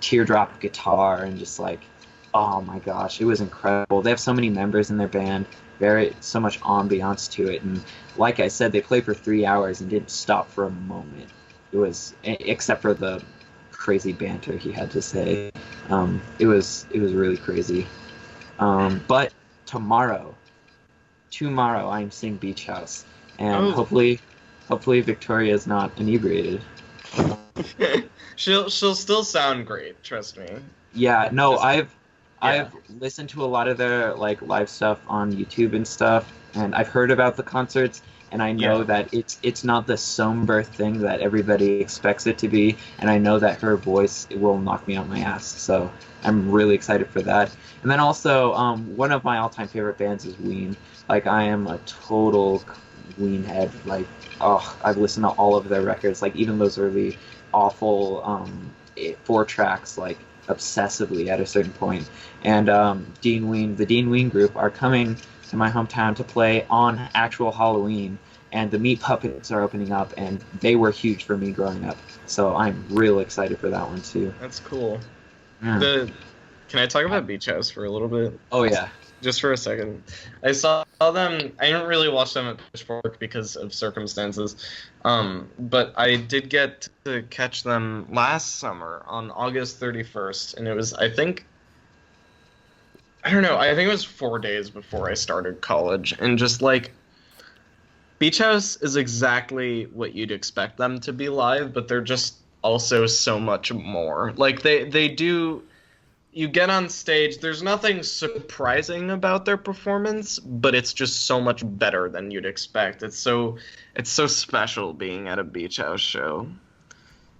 teardrop guitar, and just like, oh my gosh, it was incredible. They have so many members in their band, so much ambiance to it, and like I said, they played for 3 hours and didn't stop for a moment. It was, except for the crazy banter he had to say. It was really crazy. But tomorrow I'm seeing Beach House, and hopefully Victoria is not inebriated. She'll still sound great, trust me. Yeah, no, I've listened to a lot of their like live stuff on YouTube and stuff, and I've heard about the concerts, and I know that it's not the somber thing that everybody expects it to be, and I know that her voice will knock me out my ass, so I'm really excited for that. And then also, one of my all-time favorite bands is Ween. Like, I am a total Ween head. Like, I've listened to all of their records, like even those early awful 4 tracks, like obsessively at a certain point. And the Dean Ween group are coming to my hometown to play on actual Halloween, and the Meat Puppets are opening up, and they were huge for me growing up, so I'm real excited for that one too. That's cool. Yeah. Can I talk about Beach House for a little bit? Oh yeah. Just for a second. I saw them. I didn't really watch them at Pitchfork because of circumstances, but I did get to catch them last summer on August 31st, and it was, I think it was 4 days before I started college, and just like, Beach House is exactly what you'd expect them to be live, but they're just also so much more. Like, they do. You get on stage, there's nothing surprising about their performance, but it's just so much better than you'd expect. It's so special being at a Beach House show.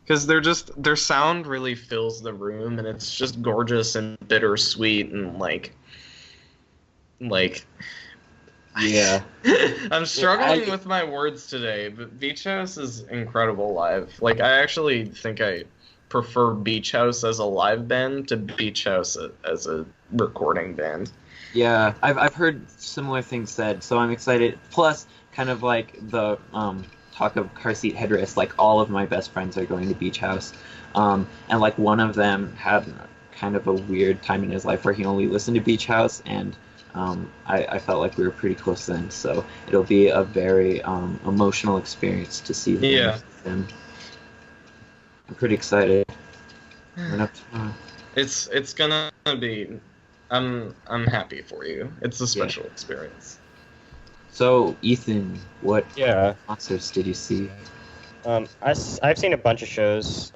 Because their sound really fills the room, and it's just gorgeous and bittersweet, and like Yeah. I'm struggling with my words today, but Beach House is incredible live. Like, I actually think I prefer Beach House as a live band to Beach House as a recording band. Yeah, I've heard similar things said, so I'm excited. Plus, kind of like the talk of car seat headrest, like all of my best friends are going to Beach House, and like one of them had kind of a weird time in his life where he only listened to Beach House, and I felt like we were pretty close then, so it'll be a very emotional experience to see them. I'm pretty excited. It's gonna be. I'm happy for you. It's a special experience. So, Ethan, what Yeah. concerts did you see? I've seen a bunch of shows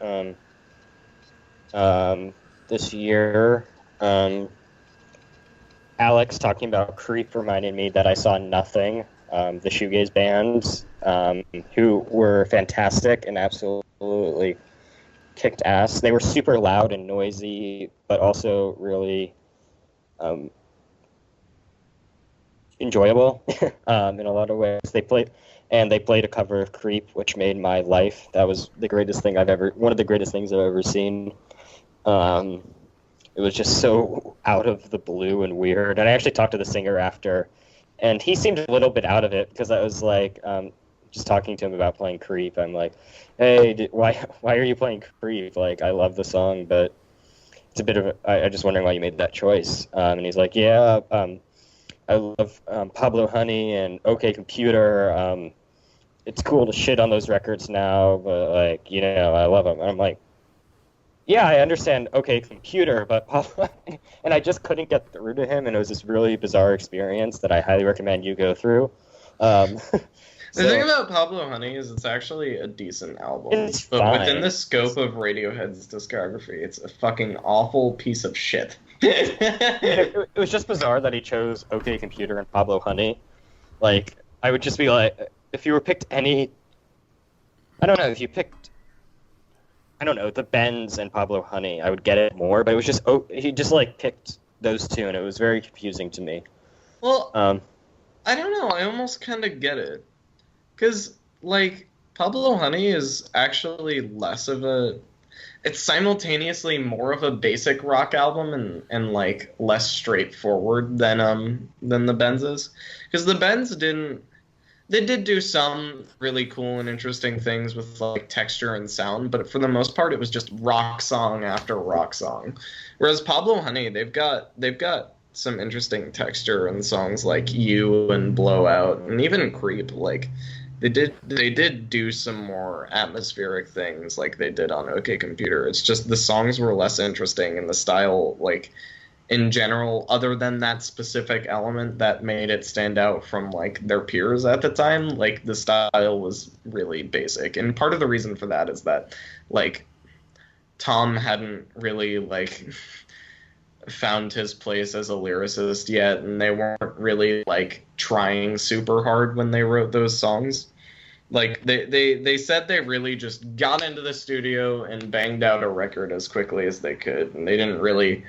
this year. Alex talking about Creep reminded me that I saw Nothing, the shoegaze bands, who were fantastic and absolutely kicked ass. They were super loud and noisy, but also really enjoyable in a lot of ways. They played a cover of Creep, which made my life. That was one of the greatest things I've ever seen. It was just so out of the blue and weird. And I actually talked to the singer after, and he seemed a little bit out of it because I was like, just talking to him about playing Creep. I'm like, hey, why are you playing Creep? Like, I love the song, but it's a bit of I'm just wondering why you made that choice. And he's like, yeah, I love Pablo Honey and OK Computer. It's cool to shit on those records now, but like, I love them. And I'm like, yeah, I understand OK Computer, but Pablo, and I just couldn't get through to him, and it was this really bizarre experience that I highly recommend you go through. The thing about Pablo Honey is it's actually a decent album, It's but fine. within the scope of Radiohead's discography, it's a fucking awful piece of shit. It was just bizarre that he chose OK Computer and Pablo Honey. Like, I would just be like, if you were picked any, I don't know, if you picked, I don't know, the Bends and Pablo Honey, I would get it more, but it was just, he just, like, picked those two, and it was very confusing to me. Well, I don't know, I almost kind of get it. Because, like, Pablo Honey is actually less of a... It's simultaneously more of a basic rock album and like, less straightforward than the Benzes. Because the Benz didn't... They did do some really cool and interesting things with, like, texture and sound, but for the most part, it was just rock song after rock song. Whereas Pablo Honey, they've got some interesting texture in songs like You and Blowout, and even Creep, like... They did do some more atmospheric things like they did on OK Computer. It's just the songs were less interesting and the style, like, in general, other than that specific element that made it stand out from, like, their peers at the time, like, the style was really basic. And part of the reason for that is that, like, Tom hadn't really, like, found his place as a lyricist yet, and they weren't really, like, trying super hard when they wrote those songs. Like, they said they really just got into the studio and banged out a record as quickly as they could, and they didn't really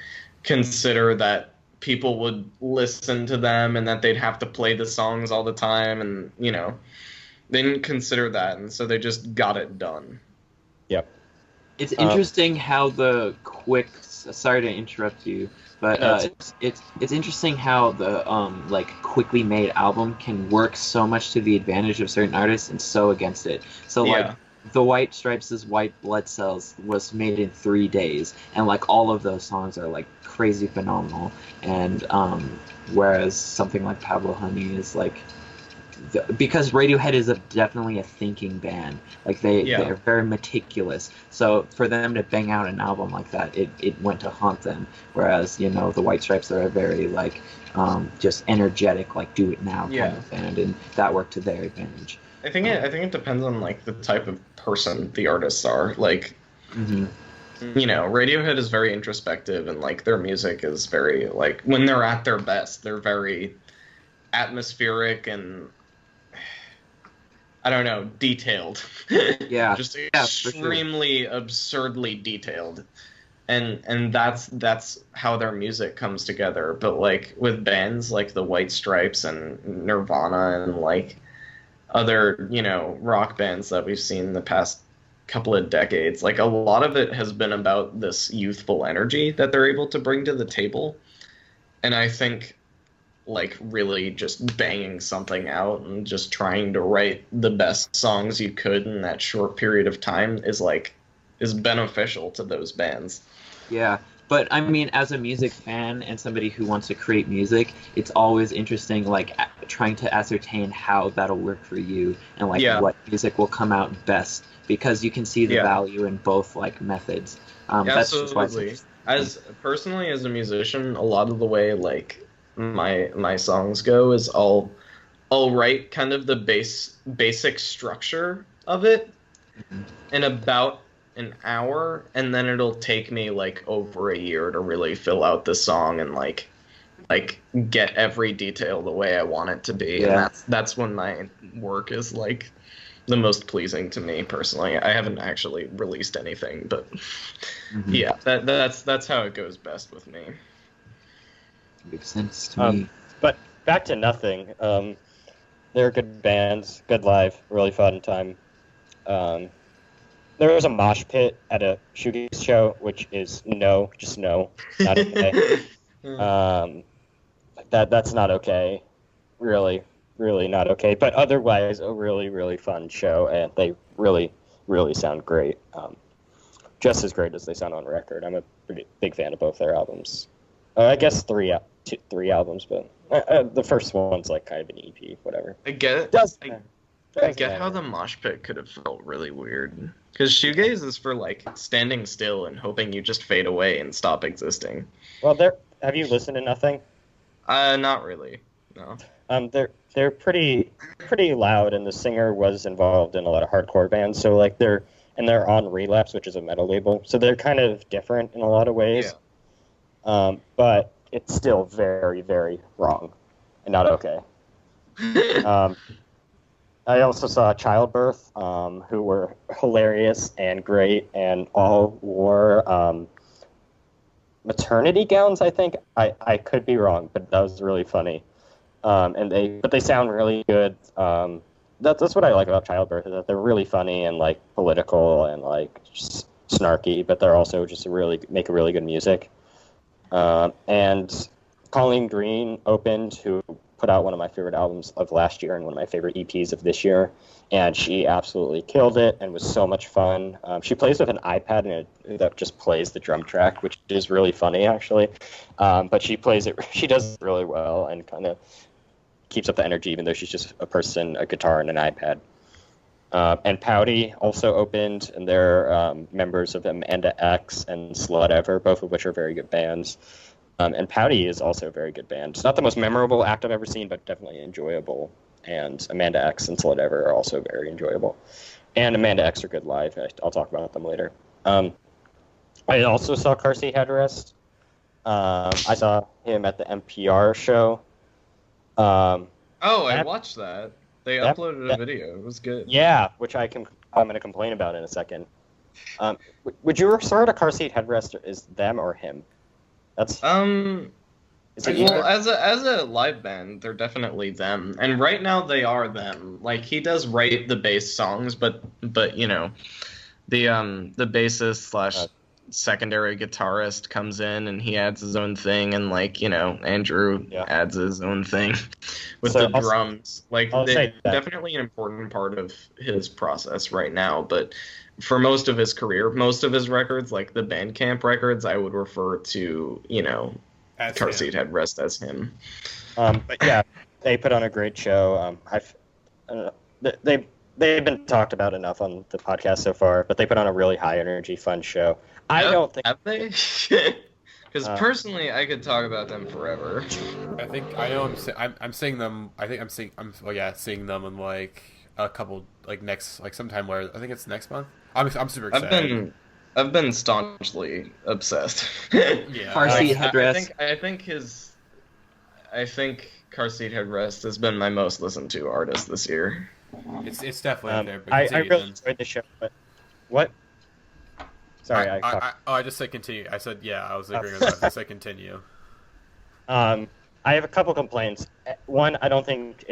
consider that people would listen to them and that they'd have to play the songs all the time, and, they didn't consider that, and so they just got it done. Yep. It's interesting how the quick. Sorry to interrupt you, but it's interesting how the like quickly made album can work so much to the advantage of certain artists and so against it. So like the White Stripes' White Blood Cells was made in 3 days, and like all of those songs are like crazy phenomenal. And whereas something like Pablo Honey is like. Because Radiohead is definitely a thinking band, like they're very meticulous. So for them to bang out an album like that, it went to haunt them. Whereas the White Stripes are a very like just energetic, like do it now kind of band, and that worked to their advantage. I think it depends on like the type of person the artists are. Like, Radiohead is very introspective, and like their music is very like when they're at their best, they're very atmospheric and. I don't know, detailed. Yeah. Just extremely absurdly detailed. And that's how their music comes together. But like with bands like the White Stripes and Nirvana and like other, rock bands that we've seen the past couple of decades, like a lot of it has been about this youthful energy that they're able to bring to the table. And I think like really just banging something out and just trying to write the best songs you could in that short period of time is beneficial to those bands. Yeah, but I mean, as a music fan and somebody who wants to create music, it's always interesting, like trying to ascertain how that'll work for you and like what music will come out best, because you can see the value in both like methods. That's just why it's interesting. Personally, as a musician, a lot of the way like my songs go is I'll write kind of the basic structure of it in about an hour, and then it'll take me like over a year to really fill out the song and like get every detail the way I want it to be. And that's when my work is like the most pleasing to me personally. I haven't actually released anything, but that's how it goes best with me. Makes sense to me. But back to nothing. They're good bands, good live, really fun time. There was a mosh pit at a shoegaze show, which is just no, not okay. That's not okay. Really, really not okay. But otherwise, a really, really fun show, and they really, really sound great. Just as great as they sound on record. I'm a pretty big fan of both their albums. I guess three albums, but the first one's like kind of an EP, whatever. I get it. I get how the mosh pit could have felt really weird. Because shoegaze is for, like, standing still and hoping you just fade away and stop existing. Well, have you listened to Nothing? Not really, no. They're pretty loud, and the singer was involved in a lot of hardcore bands, so, like, they're on Relapse, which is a metal label, so they're kind of different in a lot of ways. Yeah. But it's still very, very wrong and not okay. I also saw Childbirth, who were hilarious and great, and all wore maternity gowns, I think. I could be wrong, but that was really funny. But they sound really good. That's what I like about Childbirth, is that they're really funny and, like, political and, like, just snarky, but they're also just make really good music. And Colleen Green opened, who put out one of my favorite albums of last year and one of my favorite EPs of this year, and she absolutely killed it and was so much fun. She plays with an iPad that just plays the drum track, which is really funny, actually. But she does it really well and kind of keeps up the energy, even though she's just a person, a guitar, and an iPad. And Pouty also opened, and they're members of Amanda X and Slowdive, both of which are very good bands. And Pouty is also a very good band. It's not the most memorable act I've ever seen, but definitely enjoyable. And Amanda X and Slowdive are also very enjoyable. And Amanda X are good live. I'll talk about them later. I also saw Car Seat Headrest. I saw him at the NPR show. I watched that. They uploaded a video. It was good. Yeah, which I'm going to complain about in a second. Would you refer to Car Seat Headrest as them or him? That's well, as a live band, they're definitely them, and right now they are them. Like, he does write the bass songs, but you know, the bassist / secondary guitarist comes in and he adds his own thing, and, like, you know, Andrew adds his own thing with the drums. Like, they're definitely an important part of his process right now, but for most of his career, most of his records, like the Bandcamp records, I would refer to, you know, Car Seat Headrest as him. But yeah, they put on a great show. They've been talked about enough on the podcast so far, but they put on a really high energy, fun show. Have they? Because personally, I could talk about them forever. I'm seeing them. Seeing them in like a couple, like sometime where I think it's next month. I'm super excited. I've been staunchly obsessed. Yeah. Car Seat Headrest. I think Car Seat Headrest has been my most listened to artist this year. It's definitely up there. But I really enjoyed the show, but what? Sorry, I just said continue. I said I was agreeing with that. I said continue. I have a couple complaints. One, I don't think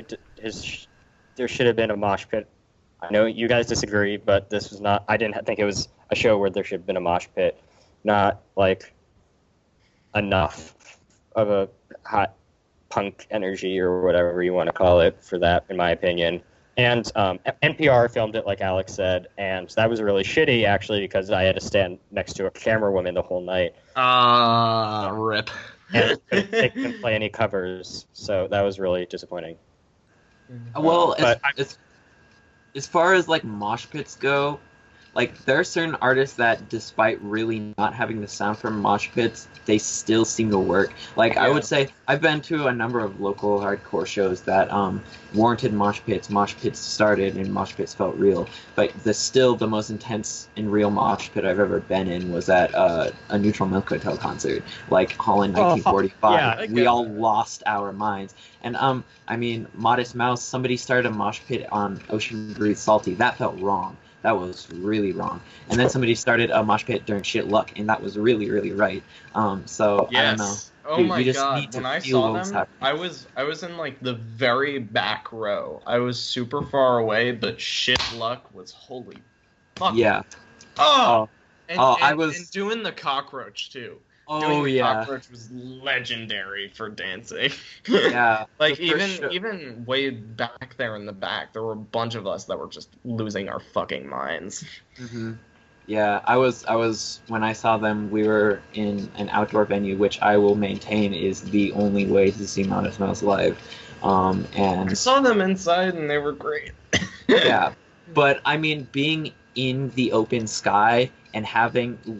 there should have been a mosh pit. I know you guys disagree, but this was not. I didn't think it was a show where there should have been a mosh pit. Not like enough of a hot punk energy or whatever you want to call it for that, in my opinion. And NPR filmed it, like Alex said, and that was really shitty, actually, because I had to stand next to a camera woman the whole night. Rip. And they couldn't play any covers, so that was really disappointing. Well, as far as, like, mosh pits go, like, there are certain artists that, despite really not having the sound from mosh pits, they still seem to work. Like, I would say, I've been to a number of local hardcore shows that warranted mosh pits. Mosh pits started, and mosh pits felt real. But the most intense and real mosh pit I've ever been in was at a Neutral Milk Hotel concert. Like, Holland 1945. We all lost our minds. And, I mean, Modest Mouse, somebody started a mosh pit on Ocean Breathe Salty. That felt wrong. That was really wrong. And then somebody started a mosh pit during Shit Luck, and that was really, really right. I don't know. Oh Dude, my you just god! need to When I feel saw what's them, happening. I was in like the very back row. I was super far away, but shit luck was holy fuck. Yeah. Oh, and, Oh, and, I was- and doing the cockroach too. Oh Doing the yeah. cockroach was legendary for dancing. Yeah. Like The first show- even way back there in the back, there were a bunch of us that were just losing our fucking minds. hmm Yeah, I was when I saw them. We were in an outdoor venue, which I will maintain is the only way to see Modest Mouse live. I And saw them inside and they were great. yeah, but I mean, being in the open sky and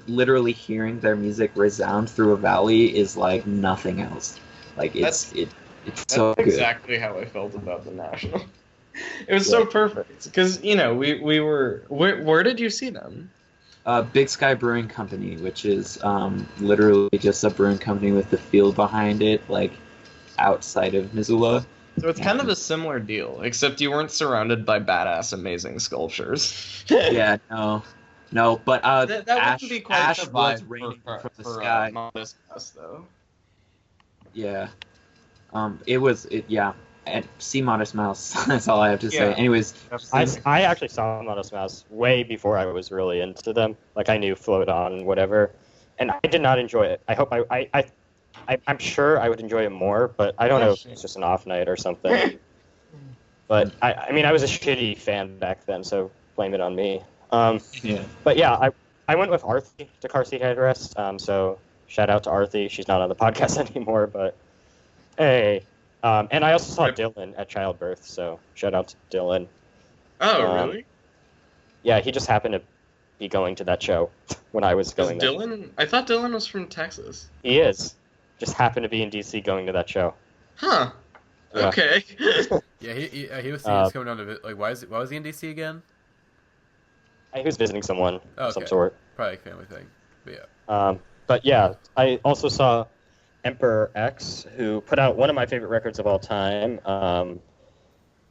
literally hearing their music resound through a valley is like nothing else. Like it's so That's good. exactly how I felt about the National. It was so perfect because we were. Where did you see them? Big Sky Brewing Company, which is literally just a brewing company with the field behind it, like outside of Missoula. So it's kind of a similar deal, except you weren't surrounded by badass, amazing sculptures. Yeah, no, but that ash, wouldn't be quite ash the was vibe raining from the for sky. Modest Mouse, though. Yeah, yeah. And see Modest Mouse. That's all I have to say. Yeah. Anyways, I actually saw Modest Mouse way before I was really into them. Like I knew Float On and whatever, and I did not enjoy it. I hope I'm sure I would enjoy it more, but I don't know if it's just an off night or something. But I mean, I was a shitty fan back then, so blame it on me. yeah. But yeah, I went with Arthi to Car Seat Headrest. So shout out to Arthi. She's not on the podcast anymore, but hey. And I also saw Dylan at Childbirth, so shout out to Dylan. Oh, really? Yeah, he just happened to be going to that show when I was going there. Dylan? I thought Dylan was from Texas. He is. Just happened to be in DC going to that show. Huh. Yeah. Okay. Yeah, he was coming down to like why was he in DC again? He was visiting someone of some Okay. sort. Probably a family thing. But yeah. But yeah, I also saw Emperor X, who put out one of my favorite records of all time,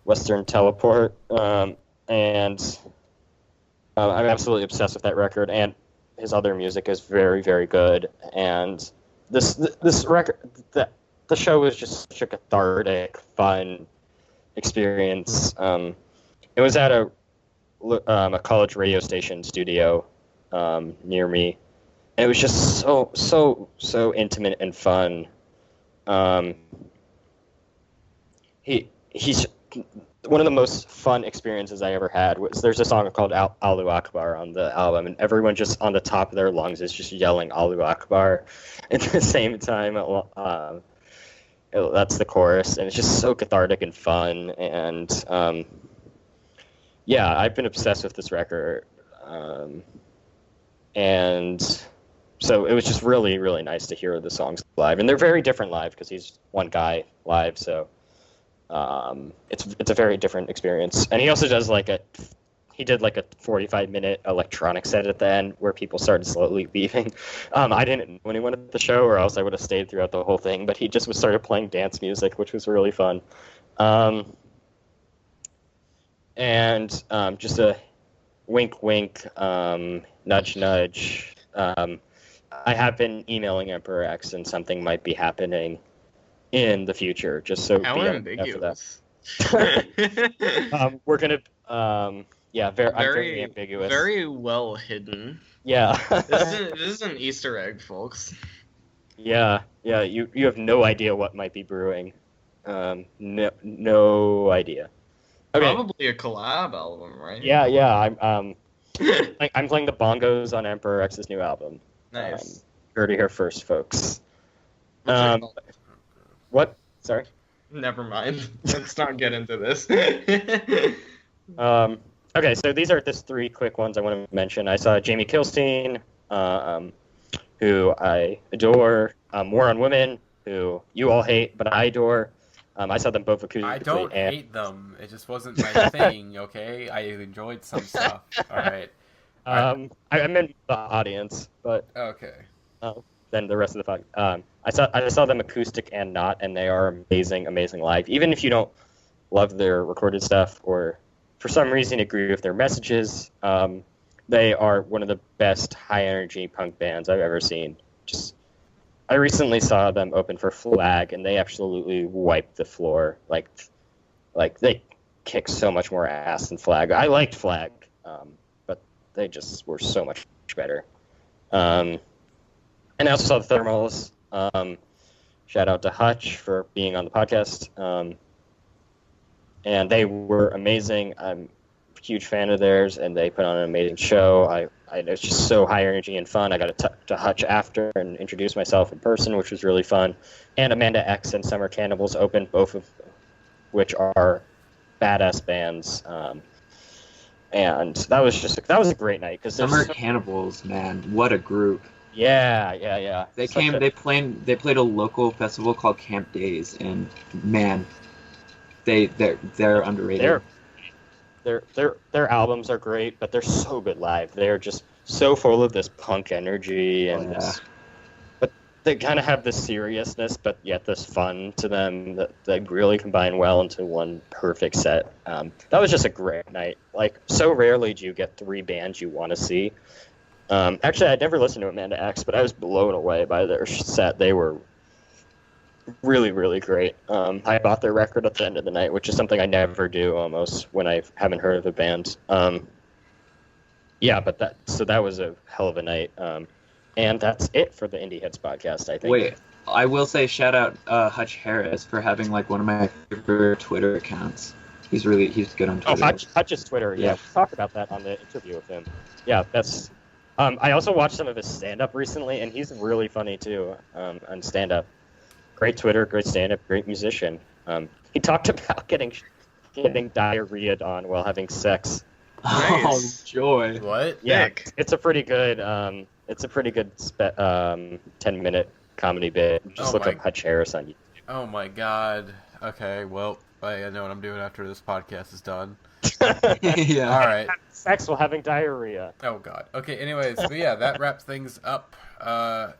Western Teleport, and I'm absolutely obsessed with that record, and his other music is very, very good. And this record, the show was just such a cathartic, fun experience. It was at a college radio station studio near me. And it was just so intimate and fun. He's one of the most fun experiences I ever had. There's a song called Allahu Akbar on the album, and everyone just on the top of their lungs is just yelling Allahu Akbar at the same time. That's the chorus, and it's just so cathartic and fun. And yeah, I've been obsessed with this record. And so it was just really, really nice to hear the songs live, and they're very different live because he's one guy live. So it's a very different experience. And he also does he did like a 45-minute electronic set at the end where people started slowly leaving. I didn't know anyone at the show, or else I would have stayed throughout the whole thing. But he just started playing dance music, which was really fun. And just a wink, wink, nudge, nudge. I have been emailing Emperor X, and something might be happening in the future. Just so How be out for ambiguous. that. We're gonna, I'm very ambiguous. Very well hidden. Yeah. This is an Easter egg, folks. Yeah. You have no idea what might be brewing. No idea. Okay. Probably a collab album, right? Yeah. I'm playing the bongos on Emperor X's new album. Nice. Heard it here first, folks. What's it called? What? Sorry. Never mind. Let's not get into this. Okay, so these are just three quick ones I want to mention. I saw Jamie Kilstein, who I adore. War on Women, who you all hate, but I adore. I saw them both acoustically. I don't hate them. It just wasn't my thing, okay? I enjoyed some stuff. All right. I'm in the audience, but Okay. then the rest of the podcast. I saw them acoustic and not, and they are amazing live. Even if you don't love their recorded stuff or for some reason agree with their messages, they are one of the best high energy punk bands I've ever seen. Just I recently saw them open for Flag, and they absolutely wiped the floor. Like they kicked so much more ass than Flag. I liked Flag, but they just were so much better. And I also saw the Thermals. Shout out to Hutch for being on the podcast. And they were amazing. I'm a huge fan of theirs, and they put on an amazing show. It was just so high energy and fun. I got to talk to Hutch after and introduce myself in person, which was really fun. And Amanda X and Summer Cannibals opened, both of which are badass bands. And that was a great night. Summer Cannibals, man, what a group. Yeah. They played a local festival called Camp Days, and man, they're underrated. Their albums are great, but they're so good live. They're just so full of this punk energy and but they kind of have this seriousness, but yet this fun to them that they really combine well into one perfect set. That was just a great night. Like, so rarely do you get 3 bands you want to see. Actually, I'd never listened to Amanda X, but I was blown away by their set. They were really, really great. I bought their record at the end of the night, which is something I never do almost when I haven't heard of a band. But that was a hell of a night. And that's it for the Indieheads podcast, I think. Wait, I will say shout out Hutch Harris for having like one of my favorite Twitter accounts. He's good on Twitter. Oh, Hutch's Twitter. Yeah, we talked about that on the interview with him. Yeah, that's. I also watched some of his stand-up recently, and he's really funny too on stand-up. Great Twitter, great stand-up, great musician. He talked about getting diarrhea on while having sex. Oh, Nice. joy! What? Yeah, Nick. it's a pretty good 10-minute comedy bit. Just look up Hutch Harris on YouTube. Oh my god. Okay, well, I know what I'm doing after this podcast is done. Yeah. All right. Sex while having diarrhea. Oh god. Okay. Anyways, but yeah, that wraps things up.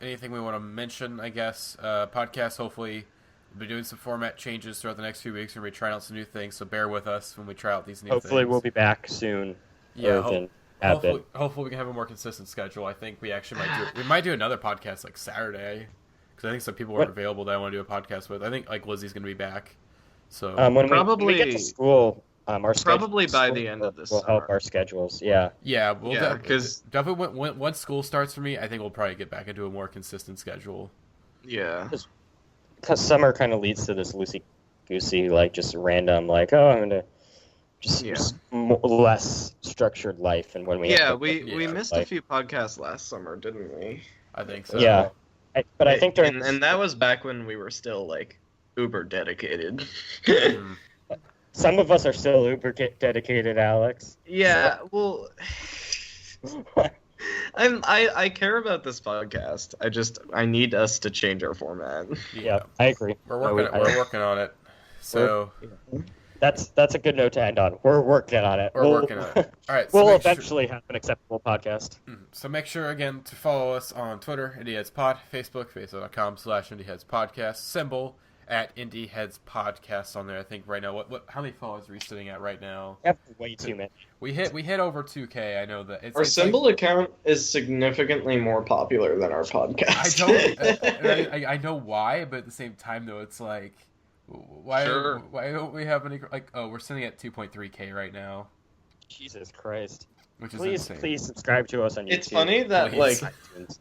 Anything we want to mention? I guess podcast. Hopefully, we'll be doing some format changes throughout the next few weeks. We're gonna be trying out some new things, so bear with us when we try out these new things. Hopefully, we'll be back soon. Yeah. Hopefully, we can have a more consistent schedule. I think we actually might do another podcast like Saturday, because I think some people are available that I want to do a podcast with. I think like Lizzie's gonna be back. So when we get to school. Our Probably by the end of this will help our schedules. Yeah. Yeah, we'll because definitely once school starts for me, I think we'll probably get back into a more consistent schedule. yeah, Because summer kind of leads to this loosey-goosey, like just random, like I'm gonna just less structured life, and when we we missed a few podcasts last summer, didn't we? I think so. Yeah, but I think during and that was back when we were still like uber dedicated. Some of us are still uber dedicated, Alex. Yeah, well, I care about this podcast. I need us to change our format. Yeah, I agree. We're working on it. So that's a good note to end on. We're working on it. We're working on it. All right. So we'll eventually have an acceptable podcast. So make sure again to follow us on Twitter, Indieheads Pod, Facebook, facebook.com/Indieheads Podcast, symbol at Indieheads Podcast on there. I think right now, what how many followers are we sitting at right now? We have way too many. We hit over 2K. I know that Our symbol account is significantly more popular than our podcast. I know why, but at the same time though, it's like why don't we have any we're sitting at 2.3K right now. Jesus Christ. Which is please subscribe to us on YouTube. It's funny that Please.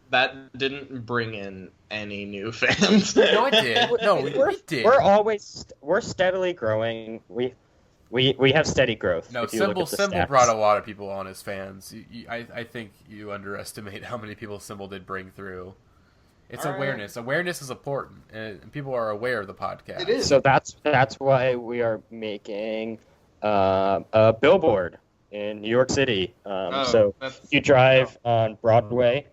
that didn't bring in any new fans. No, it did. No, we did. We're steadily growing. We have steady growth. No, Symbol brought a lot of people on as fans. I think you underestimate how many people Symbol did bring through. It's All awareness. Right. Awareness is important, and people are aware of the podcast. It is. So that's why we are making a billboard in New York City. So if you drive on Broadway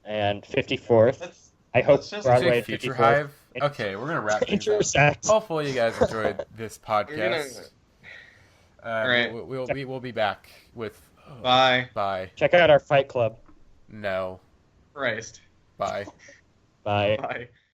and 54th, I hope Broadway and Future 54th. Hive. Okay, we're gonna wrap things up. Sex. Hopefully, you guys enjoyed this podcast. All right. We'll be back with. Bye. Bye. Check out our Fight Club. No. Christ. Bye. Bye. Bye.